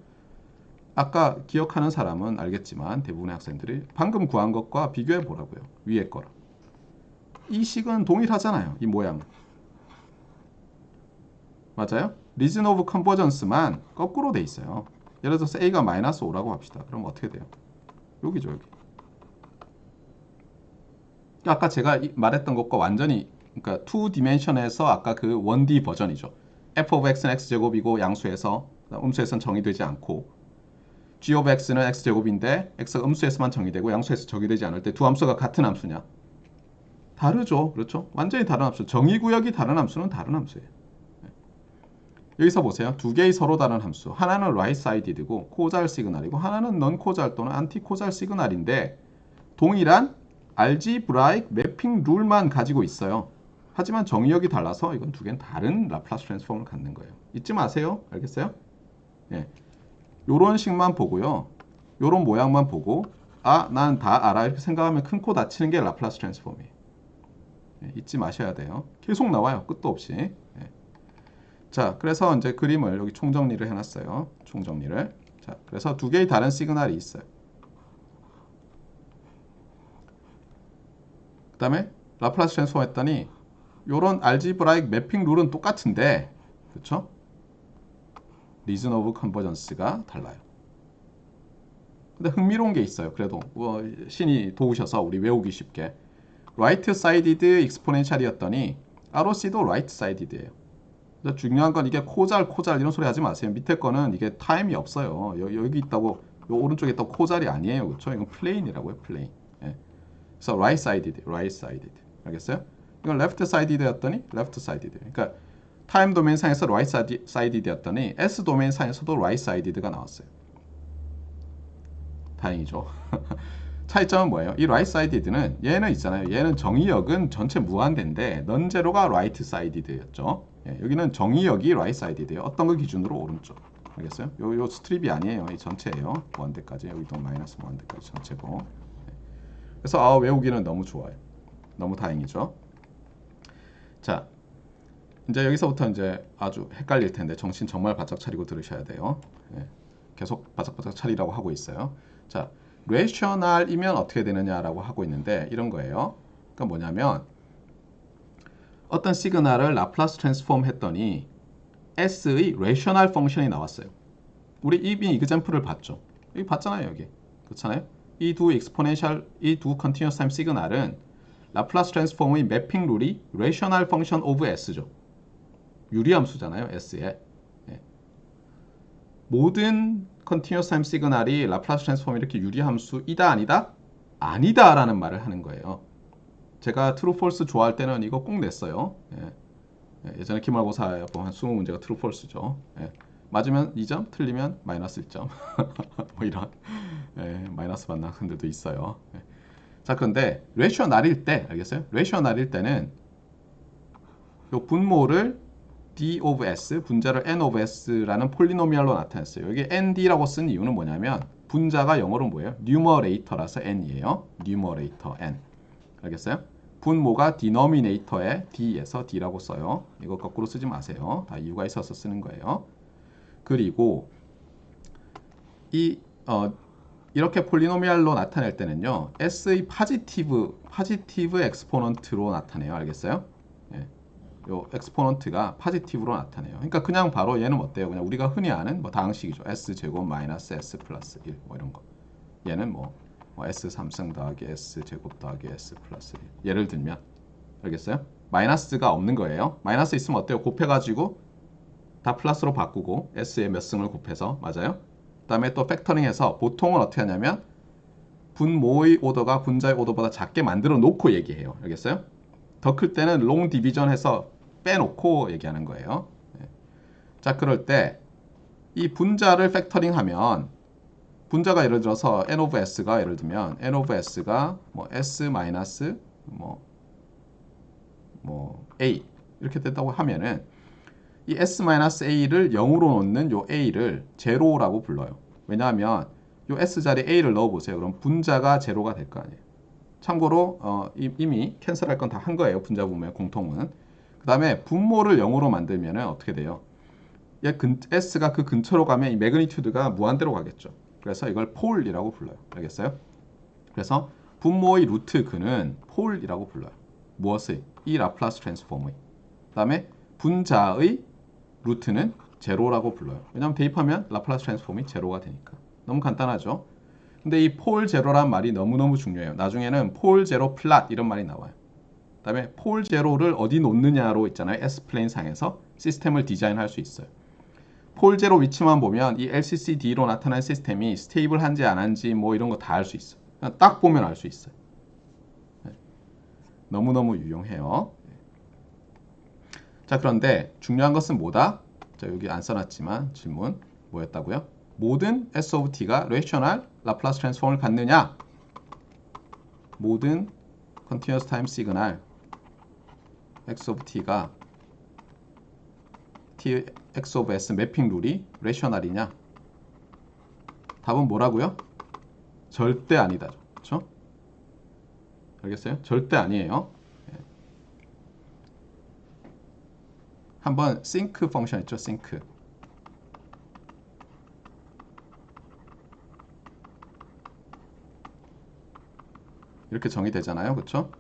S1: 아까 기억하는 사람은 알겠지만 대부분의 학생들이 방금 구한 것과 비교해 보라고요. 위에 거랑. 이 식은 동일하잖아요. 이 모양은. 맞아요? reason of convergence만 거꾸로 돼 있어요. 예를 들어서 a가 마이너스 5라고 합시다. 그럼 어떻게 돼요? 여기죠, 여기. 아까 제가 말했던 것과 완전히 그러니까 2디멘션에서 아까 그 1D 버전이죠. f of x는 x제곱이고 양수에서 음수에서는 정의되지 않고 g of x는 x제곱인데 x가 음수에서만 정의되고 양수에서 정의되지 않을 때 두 함수가 같은 함수냐? 다르죠. 그렇죠? 완전히 다른 함수. 정의구역이 다른 함수는 다른 함수예요. 여기서 보세요. 두 개의 서로 다른 함수. 하나는 right sided고 코잘 시그널이고 하나는 non 코잘 또는 anti 코잘 시그널인데 동일한 알지브라익 매핑 룰만 가지고 있어요. 하지만 정의역이 달라서 이건 두 개는 다른 라플라스 트랜스폼을 갖는 거예요. 잊지 마세요. 알겠어요? 예. 요런 식만 보고요. 요런 모양만 보고 난 다 알아 이렇게 생각하면 큰 코 다치는 게 라플라스 트랜스폼이에요. 예, 잊지 마셔야 돼요. 계속 나와요. 끝도 없이. 예. 자, 그래서 이제 그림을 여기 총정리를 해놨어요. 총정리를. 자, 그래서 두 개의 다른 시그널이 있어요. 그 다음에 라플라스 트랜스폼 했더니 요런 알지브라익 매핑 룰은 똑같은데 그렇죠? 리즌 오브 컨버전스가 달라요. 근데 흥미로운 게 있어요. 그래도 신이 도우셔서 우리 외우기 쉽게 right sided exponential이었더니 ROC도 right sided예요. 중요한 건 이게 코잘 이런 소리 하지 마세요. 밑에 거는 이게 타임이 없어요. 여기 있다고 요 오른쪽에 있다고 코잘이 아니에요. 그렇죠? 이건 플레인이라고요. 플레인. 예. 그래서 right sided. 알겠어요? 이건 left sided였더니 left sided. 그러니까 타임 도메인 상에서 right sided였더니 S 도메인 상에서도 right sided가 나왔어요. 다행이죠. 차이점은 뭐예요? 이 right sided는 얘는 있잖아요. 얘는 정의역은 전체 무한대인데 non-zero가 right sided였죠. 예, 여기는 정의역이 right sided예요. 어떤 걸 기준으로 오른쪽. 알겠어요? 요 스트립이 아니에요. 이 전체예요. 무한대까지. 여기도 마이너스 무한대까지 전체고. 예. 그래서 외우기는 너무 좋아요. 너무 다행이죠. 자, 이제 여기서부터 이제 아주 헷갈릴 텐데 정신 정말 바짝 차리고 들으셔야 돼요. 예, 계속 바짝 차리라고 하고 있어요. 자, 레이셔널이면 어떻게 되느냐라고 하고 있는데 이런 거예요. 그러니까 뭐냐면 어떤 시그널을 라플라스 트랜스폼 했더니 S의 레이셔널 펑션이 나왔어요. 우리 이미 이그젬플을 봤죠. 여기 봤잖아요, 여기. 그렇잖아요? 이 두 익스포넨셜, 이 두 컨티뉴어스 타임 시그널은 라플라스 트랜스폼의 매핑 룰이 레이셔널 펑션 오브 S죠. 유리함수잖아요, S에. 예. 모든 컨티뉴어스 타임 시그널이 라플라스 트랜스폼이 이렇게 유리함수이다 아니다? 아니다라는 말을 하는 거예요. 제가 트루 폴스 좋아할 때는 이거 꼭 냈어요. 예. 예전에 기말고사에 한 20문제가 트루 폴스죠. 예. 맞으면 2점, 틀리면 마이너스 1점. 뭐 이런 마이너스 받는 학생들도 있어요. 예. 자, 그런데 레이셔널일 때, 알겠어요? 레이셔널일 때는 요 분모를 d of s, 분자를 n of s라는 폴리노미얼로 나타냈어요. 여기 nd라고 쓴 이유는 뭐냐면 분자가 영어로 뭐예요? numerator라서 n이에요. numerator n. 알겠어요? 분모가 denominator에 d에서 d라고 써요. 이거 거꾸로 쓰지 마세요. 다 이유가 있어서 쓰는 거예요. 그리고 이 이렇게 폴리노미알로 나타낼 때는요. S의 파지티브 엑스포넌트로 나타내요. 알겠어요? 예. 요 엑스포넌트가 파지티브로 나타내요. 그러니까 그냥 바로 얘는 어때요? 그냥 우리가 흔히 아는 뭐 다항식이죠. S제곱 마이너스 S 플러스 1 뭐 이런 거. 얘는 뭐 S 3승 더하기 S 제곱 더하기 S 플러스 1. 예를 들면 알겠어요? 마이너스가 없는 거예요. 마이너스 있으면 어때요? 곱해가지고 다 플러스로 바꾸고 S에 몇 승을 곱해서 맞아요? 그 다음에 또 팩터링해서 보통은 어떻게 하냐면 분모의 오더가 분자의 오더보다 작게 만들어 놓고 얘기해요. 알겠어요? 더 클 때는 롱 디비전 해서 빼놓고 얘기하는 거예요. 자, 그럴 때 이 분자를 팩터링 하면 분자가 예를 들어서 n of s가 예를 들면 n of s가 뭐 s 마이너스 뭐 a 이렇게 됐다고 하면은 이 s-a를 0으로 놓는 요 a를 제로라고 불러요. 왜냐하면 요 s 자리에 a를 넣어보세요. 그럼 분자가 제로가 될 거 아니에요. 참고로 이미 캔슬할 건 다 한 거예요. 분자 분모의 공통은. 그 다음에 분모를 0으로 만들면 어떻게 돼요? s가 그 근처로 가면 이 매그니튜드가 무한대로 가겠죠. 그래서 이걸 폴이라고 불러요. 알겠어요? 그래서 분모의 루트 근은 폴이라고 불러요. 무엇의? 이 라플라스 트랜스폼의. 그 다음에 분자의 루트는 제로라고 불러요. 왜냐하면 대입하면 라플라스 트랜스폼이 제로가 되니까. 너무 간단하죠? 근데 이 폴 제로란 말이 너무너무 중요해요. 나중에는 폴 제로 플랫 이런 말이 나와요. 그 다음에 폴 제로를 어디 놓느냐로 있잖아요. S플레인 상에서 시스템을 디자인할 수 있어요. 폴 제로 위치만 보면 이 LCCD로 나타난 시스템이 스테이블한지 안 한지 뭐 이런 거 다 알 수 있어요. 그냥 딱 보면 알 수 있어요. 너무너무 유용해요. 자, 그런데 중요한 것은 뭐다? 자, 여기 안 써놨지만 질문 뭐였다고요? 모든 S of T가 레이셔널 라플라스 트랜스폼을 갖느냐? 모든 continuous time 시그널 X of T가 T, X of S 매핑 룰이 레이셔널이냐? 답은 뭐라고요? 절대 아니다. 그렇죠? 알겠어요? 절대 아니에요. 한번 sync 펑션 있죠? sync. 이렇게 정의되잖아요. 그렇죠?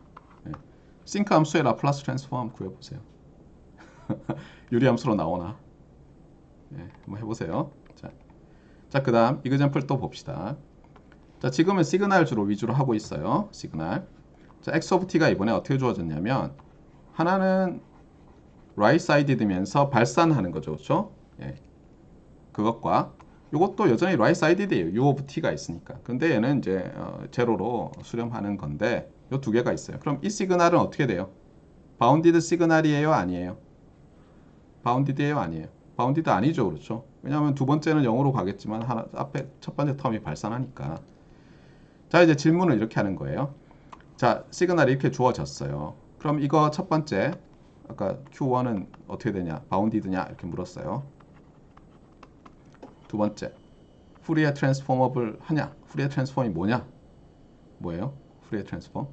S1: sync 함수의 라플라스 트랜스폼 구해보세요. 유리함수로 나오나? 한번 해보세요. 자, 그 다음 이그젬플 또 봅시다. 자, 지금은 시그널 위주로 하고 있어요. 시그널. 자, x of t가 이번에 어떻게 주어졌냐면 하나는 right sided면서 발산하는 거죠. 그렇죠? 그것과 이것도 여전히 right sided예요. u of t가 있으니까. 근데 얘는 이제 제로로 수렴하는 건데 이 두 개가 있어요. 그럼 이 시그널은 어떻게 돼요? 바운디드 시그널이에요? 아니에요? 바운디드예요? 아니에요? 바운디드 아니죠. 그렇죠? 왜냐하면 두 번째는 0으로 가겠지만 앞에 첫 번째 텀이 발산하니까. 자, 이제 질문을 이렇게 하는 거예요. 자, 시그널이 이렇게 주어졌어요. 그럼 이거 첫 번째 아까 Q1은 어떻게 되냐? 바운디드냐? 이렇게 물었어요. 두 번째, 후리에 트랜스포머블 하냐? 후리에 트랜스폼이 뭐냐? 뭐예요? 후리에 트랜스폼?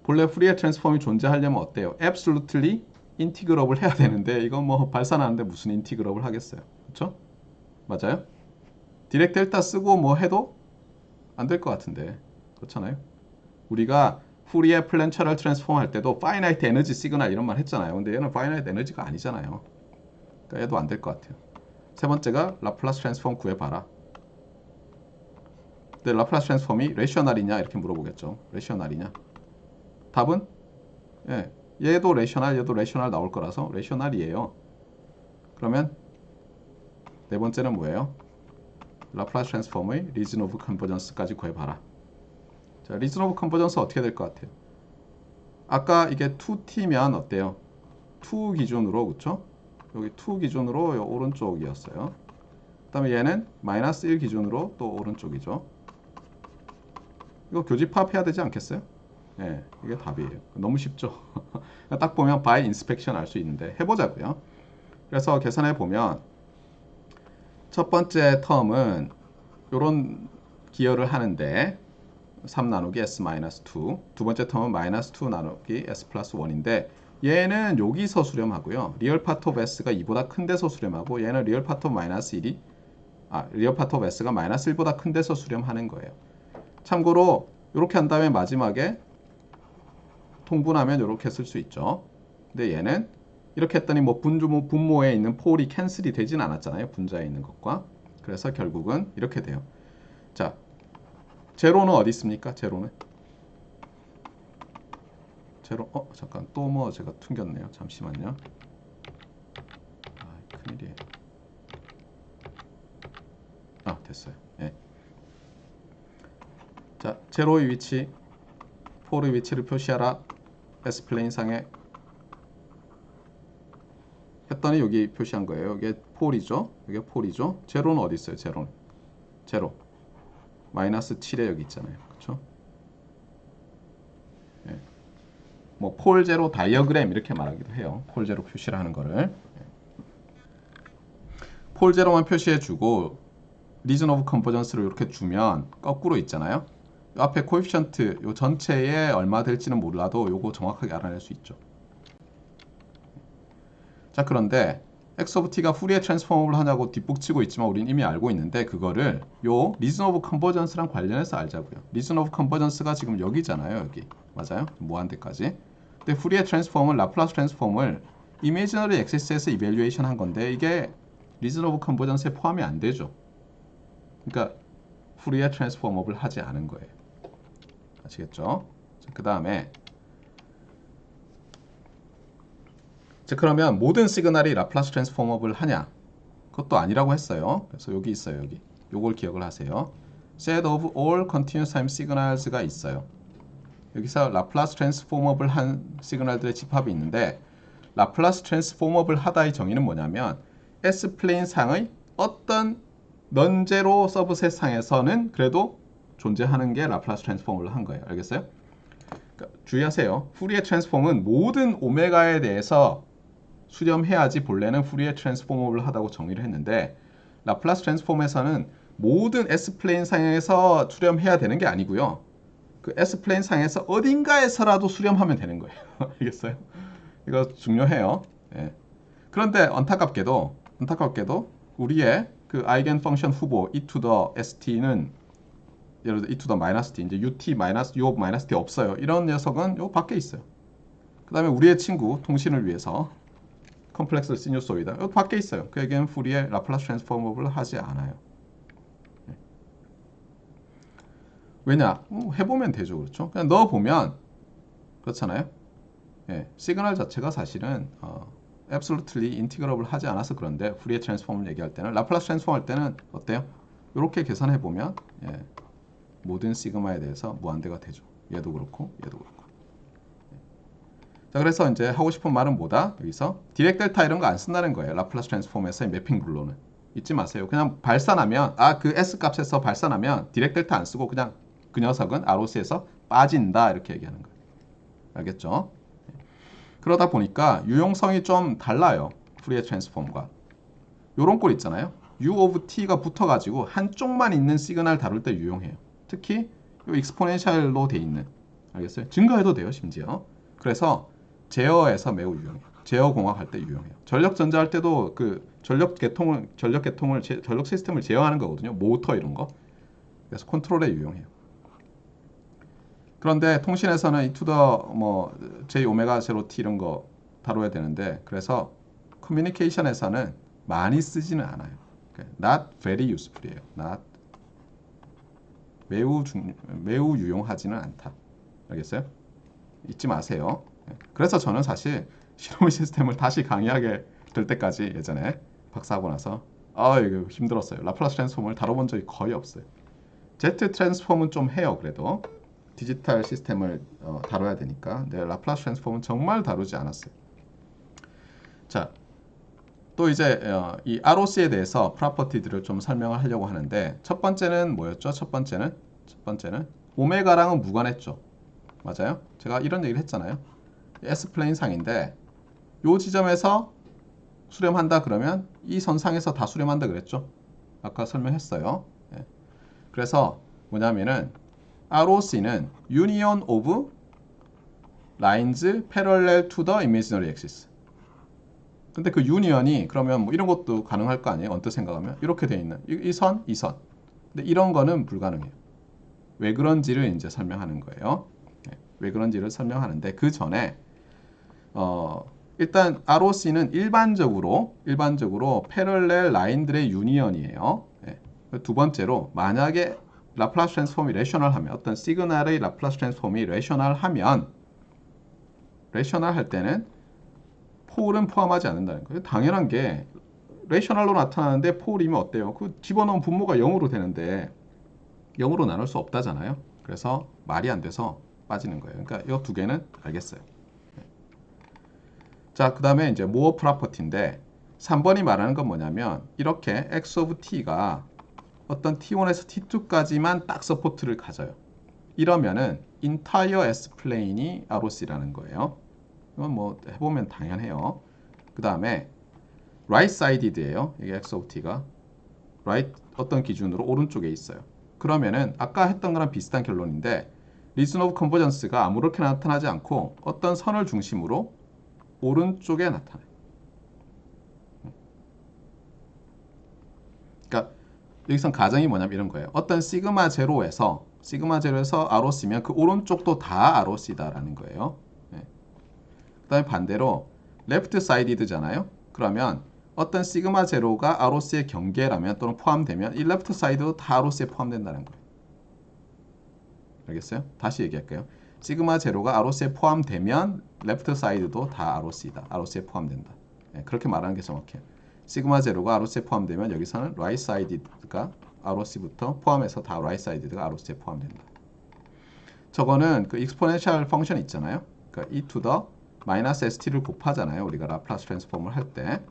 S1: 본래 후리에 트랜스폼이 존재하려면 어때요? absolutely 인티그럽을 해야 되는데 이건 뭐 발산하는데 무슨 인티그럽을 하겠어요? 그렇죠? 맞아요? 디렉 델타 쓰고 뭐 해도 안 될 것 같은데 그렇잖아요? 우리가 후리에 플랜처럴 트랜스폼 할 때도 파이나이트 에너지 시그널 이런 말 했잖아요. 근데 얘는 파이나이트 에너지가 아니잖아요. 그러니까 얘도 안 될 것 같아요. 세 번째가 라플라스 트랜스폼 구해봐라. 근데 라플라스 트랜스폼이 레셔널이냐 이렇게 물어보겠죠. 레셔널이냐? 답은 얘도 레셔널 얘도 레셔널 나올 거라서 레셔널이에요. 그러면 네 번째는 뭐예요? 라플라스 트랜스폼의 리즌 오브 컨버전스까지 구해봐라. 자, 리즌 오브 컨버전스 어떻게 될 것 같아요? 아까 이게 2t면 어때요? 2 기준으로 그쵸? 여기 2 기준으로 요 오른쪽이었어요. 그 다음에 얘는 마이너스 1 기준으로 또 오른쪽이죠. 이거 교집합해야 되지 않겠어요? 이게 답이에요. 너무 쉽죠? 딱 보면 by inspection 알 수 있는데 해보자고요. 그래서 계산해 보면 첫 번째 텀은 이런 기여를 하는데 3 나누기 s-2 두 번째 텀은 마이너스 2 나누기 s 플러스 1인데 얘는 여기서 수렴하고요. 리얼 파트 오브 s가 2보다 큰 데서 수렴하고 얘는 리얼 파트 오브 마이너스 1이 리얼 파트 오브 S가 마이너스 1보다 큰 데서 수렴하는 거예요. 참고로 이렇게 한 다음에 마지막에 통분하면 이렇게 쓸 수 있죠. 근데 얘는 이렇게 했더니 뭐 분모에 있는 폴이 캔슬이 되진 않았잖아요. 분자에 있는 것과. 그래서 결국은 이렇게 돼요. 자, 제로는 어디 있습니까? 제로는 제로. 잠깐 또 뭐 제가 튕겼네요. 잠시만요. 큰일이에요. 됐어요. 예. 자, 제로의 위치, 폴의 위치를 표시하라. S 플레인 상에 했더니 여기 표시한 거예요. 이게 폴이죠. 이게 폴이죠. 제로는 어디 있어요? 제로는 제로. 마이너스 7에 여기 있잖아요. 그렇죠? 예. 뭐 폴 제로 다이어그램 이렇게 말하기도 해요. 폴 제로 표시를 하는 거를. 폴 제로만 표시해 주고 리전 오브 컨버전스를 이렇게 주면 거꾸로 있잖아요. 이 앞에 코에피션트 요 전체에 얼마 될지는 몰라도 요거 정확하게 알아낼 수 있죠. 자, 그런데 x of t가 후리에 트랜스폼을 하냐고 뒷북치고 있지만 우린 이미 알고 있는데 그거를 요 리전 오브 컨버전스랑 관련해서 알자고요. 리전 오브 컨버전스가 지금 여기잖아요. 여기. 맞아요? 무한대까지. 근데 후리에 트랜스폼은 라플라스 트랜스폼을 이미지너리 액세스에서 이밸류에이션 한 건데 이게 리전 오브 컨버전스에 포함이 안 되죠. 그러니까 후리에 트랜스폼업을 하지 않은 거예요. 아시겠죠? 그 다음에 그러면 모든 시그널이 라플라스 트랜스폼업을 하냐? 그것도 아니라고 했어요. 그래서 여기 있어요. 여기. 요걸 기억을 하세요. set of all continuous time signals가 있어요. 여기서 라플라스 트랜스폼업을 한 시그널들의 집합이 있는데 라플라스 트랜스폼업을 하다의 정의는 뭐냐면 S 플레인 상의 어떤 넌제로 서브셋 상에서는 그래도 존재하는 게 라플라스 트랜스폼을 한 거예요. 알겠어요? 그러니까 주의하세요. 후리에 트랜스폼은 모든 오메가에 대해서 수렴해야지 본래는 후리에 트랜스폼업을 하다고 정의를 했는데 라플라스 트랜스폼에서는 모든 S 플레인 상에서 수렴해야 되는 게 아니고요. 그 S 플레인 상에서 어딘가에서라도 수렴하면 되는 거예요. 알겠어요? 이거 중요해요. 예. 그런데 안타깝게도 우리의 그 아이겐 펑션 후보 e to the st는 예를 들어 e to the minus t 이제 ut 마이너스 u of minus t 없어요. 이런 녀석은 요 밖에 있어요. 그다음에 우리의 친구 통신을 위해서 컴플렉스 시뉴소이다. 여기 밖에 있어요. 그에게는 후리에 라플라스 트랜스폼업을 하지 않아요. 왜냐? 해보면 되죠. 그렇죠? 그냥 넣어보면 그렇잖아요. 예, 시그널 자체가 사실은 absolutely 인티그러블 하지 않아서 그런데 후리에 트랜스폼을 얘기할 때는 라플라스 트랜스폼 할 때는 어때요? 이렇게 계산해보면 모든 시그마에 대해서 무한대가 되죠. 얘도 그렇고 얘도 그렇고. 자, 그래서 이제 하고 싶은 말은 뭐다? 여기서 디렉 델타 이런 거 안 쓴다는 거예요. 라플라스 트랜스폼에서의 매핑 룰로는. 잊지 마세요. 그냥 발산하면 그 S 값에서 발산하면 디렉 델타 안 쓰고 그냥 그 녀석은 ROC에서 빠진다 이렇게 얘기하는 거예요. 알겠죠? 그러다 보니까 유용성이 좀 달라요. 후리에 트랜스폼과. 요런 꼴 있잖아요. U of t가 붙어가지고 한쪽만 있는 시그널 다룰 때 유용해요. 특히 요 익스포넨셜로 돼 있는. 알겠어요? 증가해도 돼요, 심지어. 그래서 제어에서 매우 유용해요. 제어 공학 할 때 유용해요. 전력 전자 할 때도 그 전력 시스템을 제어하는 거거든요. 모터 이런 거. 그래서 컨트롤에 유용해요. 그런데 통신에서는 이 투더 J 오메가 제로 T 이런 거 다뤄야 되는데 그래서 커뮤니케이션에서는 많이 쓰지는 않아요. Not very useful이에요. Not 매우 유용하지는 않다. 알겠어요? 잊지 마세요. 그래서 저는 사실 시노미 시스템을 다시 강의하게 될 때까지 예전에 박사하고 나서 이거 힘들었어요. 라플라스 트랜스폼을 다뤄본 적이 거의 없어요. Z 트랜스폼은 좀 해요. 그래도 디지털 시스템을 다뤄야 되니까. 근데 라플라스 트랜스폼은 정말 다루지 않았어요. 자, 또 이제 이 ROC에 대해서 프로퍼티들을 좀 설명을 하려고 하는데 첫 번째는 뭐였죠? 첫 번째는 오메가랑은 무관했죠. 맞아요? 제가 이런 얘기를 했잖아요. S 플레인 상인데 요 지점에서 수렴한다 그러면 이 선상에서 다 수렴한다 그랬죠. 아까 설명했어요. 예. 그래서 뭐냐면은 ROC는 Union of Lines Parallel to the Imaginary Axis. 근데 그 유니언이 그러면 뭐 이런 것도 가능할 거 아니에요? 언뜻 생각하면 이렇게 돼 있는 이 선, 이 선. 근데 이런 거는 불가능해요. 왜 그런지를 이제 설명하는 거예요. 네, 왜 그런지를 설명하는데 그 전에 일단 ROC는 일반적으로 패럴렐 라인들의 유니언이에요. 네. 두 번째로 만약에 라플라스 트랜스폼이 레셔널하면 어떤 시그널의 라플라스 트랜스폼이 레셔널하면 레셔널 할 때는 폴은 포함하지 않는다는 거예요. 당연한 게 레셔널로 나타나는데 폴이면 어때요? 그 집어넣은 분모가 0으로 되는데 0으로 나눌 수 없다잖아요. 그래서 말이 안 돼서 빠지는 거예요. 그러니까 이 두 개는 알겠어요. 자, 그 다음에 이제 모어 프로퍼티인데 3번이 말하는 건 뭐냐면 이렇게 x of t가 어떤 t1에서 t2까지만 딱 서포트를 가져요. 이러면은 entire s-plane이 ROC라는 거예요. 이건 뭐 해보면 당연해요. 그 다음에 right-sided예요. 이게 x of t가 right 어떤 기준으로 오른쪽에 있어요. 그러면은 아까 했던 거랑 비슷한 결론인데 reason of convergence가 아무렇게 나타나지 않고 어떤 선을 중심으로 오른쪽에 나타나요. 그러니까 여기선 가정이 뭐냐면 이런 거예요. 어떤 시그마 제로에서 ROC면 그 오른쪽도 다 ROC다라는 거예요. 네. 그 다음에 반대로 left sided잖아요. 그러면 어떤 시그마 제로가 ROC의 경계라면 또는 포함되면 이 left side도 다 ROC에 포함된다는 거예요. 알겠어요? 다시 얘기할게요. 시그마 제로가 ROC에 포함되면 left side도 다 ROC다. ROC에 포함된다. 네, 그렇게 말하는 게 정확해요. 시그마 제로가 ROC에 포함되면 여기서는 right sided가 ROC부터 포함해서 다 right sided가 ROC에 포함된다. 저거는 그 exponential 펑션 있잖아요. 그러니까 e to the 마이너스 st를 곱하잖아요. 우리가 라플라스 트랜스폼을 할 때.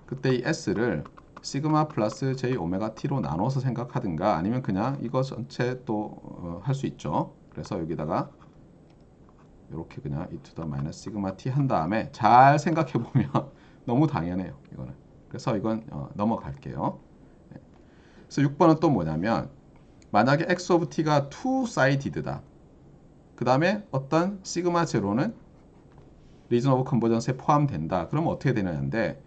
S1: 그때 이 s를 시그마 플러스 j 오메가 t로 나눠서 생각하든가 아니면 그냥 이거 전체 또 할 수 있죠. 그래서 여기다가 이렇게 그냥 e to the 마이너스 시그마 t 한 다음에 잘 생각해 보면 너무 당연해요. 이거는. 그래서 이건 넘어갈게요. 네. 그래서 6번은 또 뭐냐면 만약에 x of t가 two-sided다. 그 다음에 어떤 시그마 제로는 리전 오브 컨버전스에 포함된다. 그러면 어떻게 되느냐인데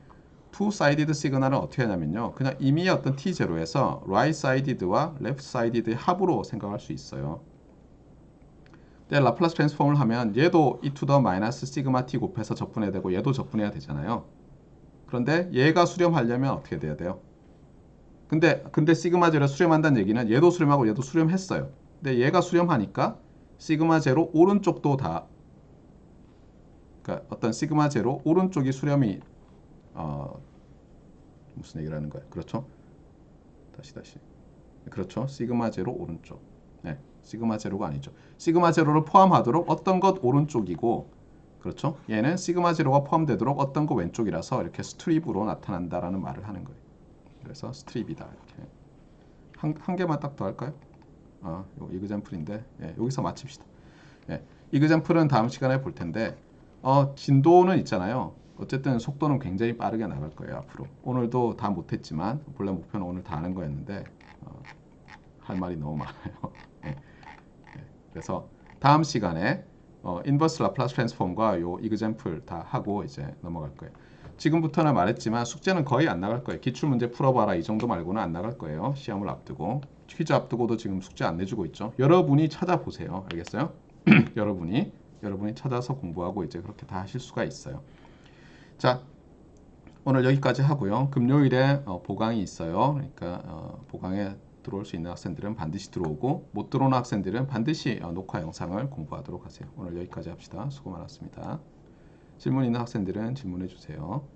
S1: two-sided 시그널은 어떻게 하냐면요. 그냥 이미 어떤 t0에서 right-sided와 left-sided의 합으로 생각할 수 있어요. 근데 라플라스 트랜스폼을 하면 얘도 e to the 마이너스 시그마 t 곱해서 적분해야 되고 얘도 적분해야 되잖아요. 그런데 얘가 수렴하려면 어떻게 돼야 돼요? 근데 시그마 제로 수렴한다는 얘기는 얘도 수렴하고 얘도 수렴했어요. 근데 얘가 수렴하니까 시그마 제로 오른쪽도 다 그러니까 어떤 시그마 제로 오른쪽이 수렴이 무슨 얘기를 하는 거예요? 그렇죠? 다시. 그렇죠. 시그마 제로 오른쪽. 네. 시그마 제로가 아니죠. 시그마 제로를 포함하도록 어떤 것 오른쪽이고 그렇죠? 얘는 시그마 제로가 포함되도록 어떤 거 왼쪽이라서 이렇게 스트립으로 나타난다라는 말을 하는 거예요. 그래서 스트립이다. 이렇게. 한 개만 딱 더 할까요? 요 이그젬플인데 예, 여기서 마칩시다. 예, 이그젬플은 다음 시간에 볼 텐데 진도는 있잖아요. 어쨌든 속도는 굉장히 빠르게 나갈 거예요. 앞으로. 오늘도 다 못했지만 본래 목표는 오늘 다 하는 거였는데 할 말이 너무 많아요. 예, 예, 그래서 다음 시간에 인버스 라플라스 트랜스폼과 요 이그젬플 다 하고 이제 넘어갈 거예요. 지금부터는 말했지만 숙제는 거의 안 나갈 거예요. 기출문제 풀어봐라 이 정도 말고는 안 나갈 거예요. 시험을 앞두고. 퀴즈 앞두고도 지금 숙제 안 내주고 있죠. 여러분이 찾아보세요. 알겠어요? 여러분이 찾아서 공부하고 이제 그렇게 다 하실 수가 있어요. 자, 오늘 여기까지 하고요. 금요일에 보강이 있어요. 그러니까 보강에 들어올 수 있는 학생들은 반드시 들어오고 못 들어오는 학생들은 반드시 녹화 영상을 공부하도록 하세요. 오늘 여기까지 합시다. 수고 많았습니다. 질문 있는 학생들은 질문해 주세요.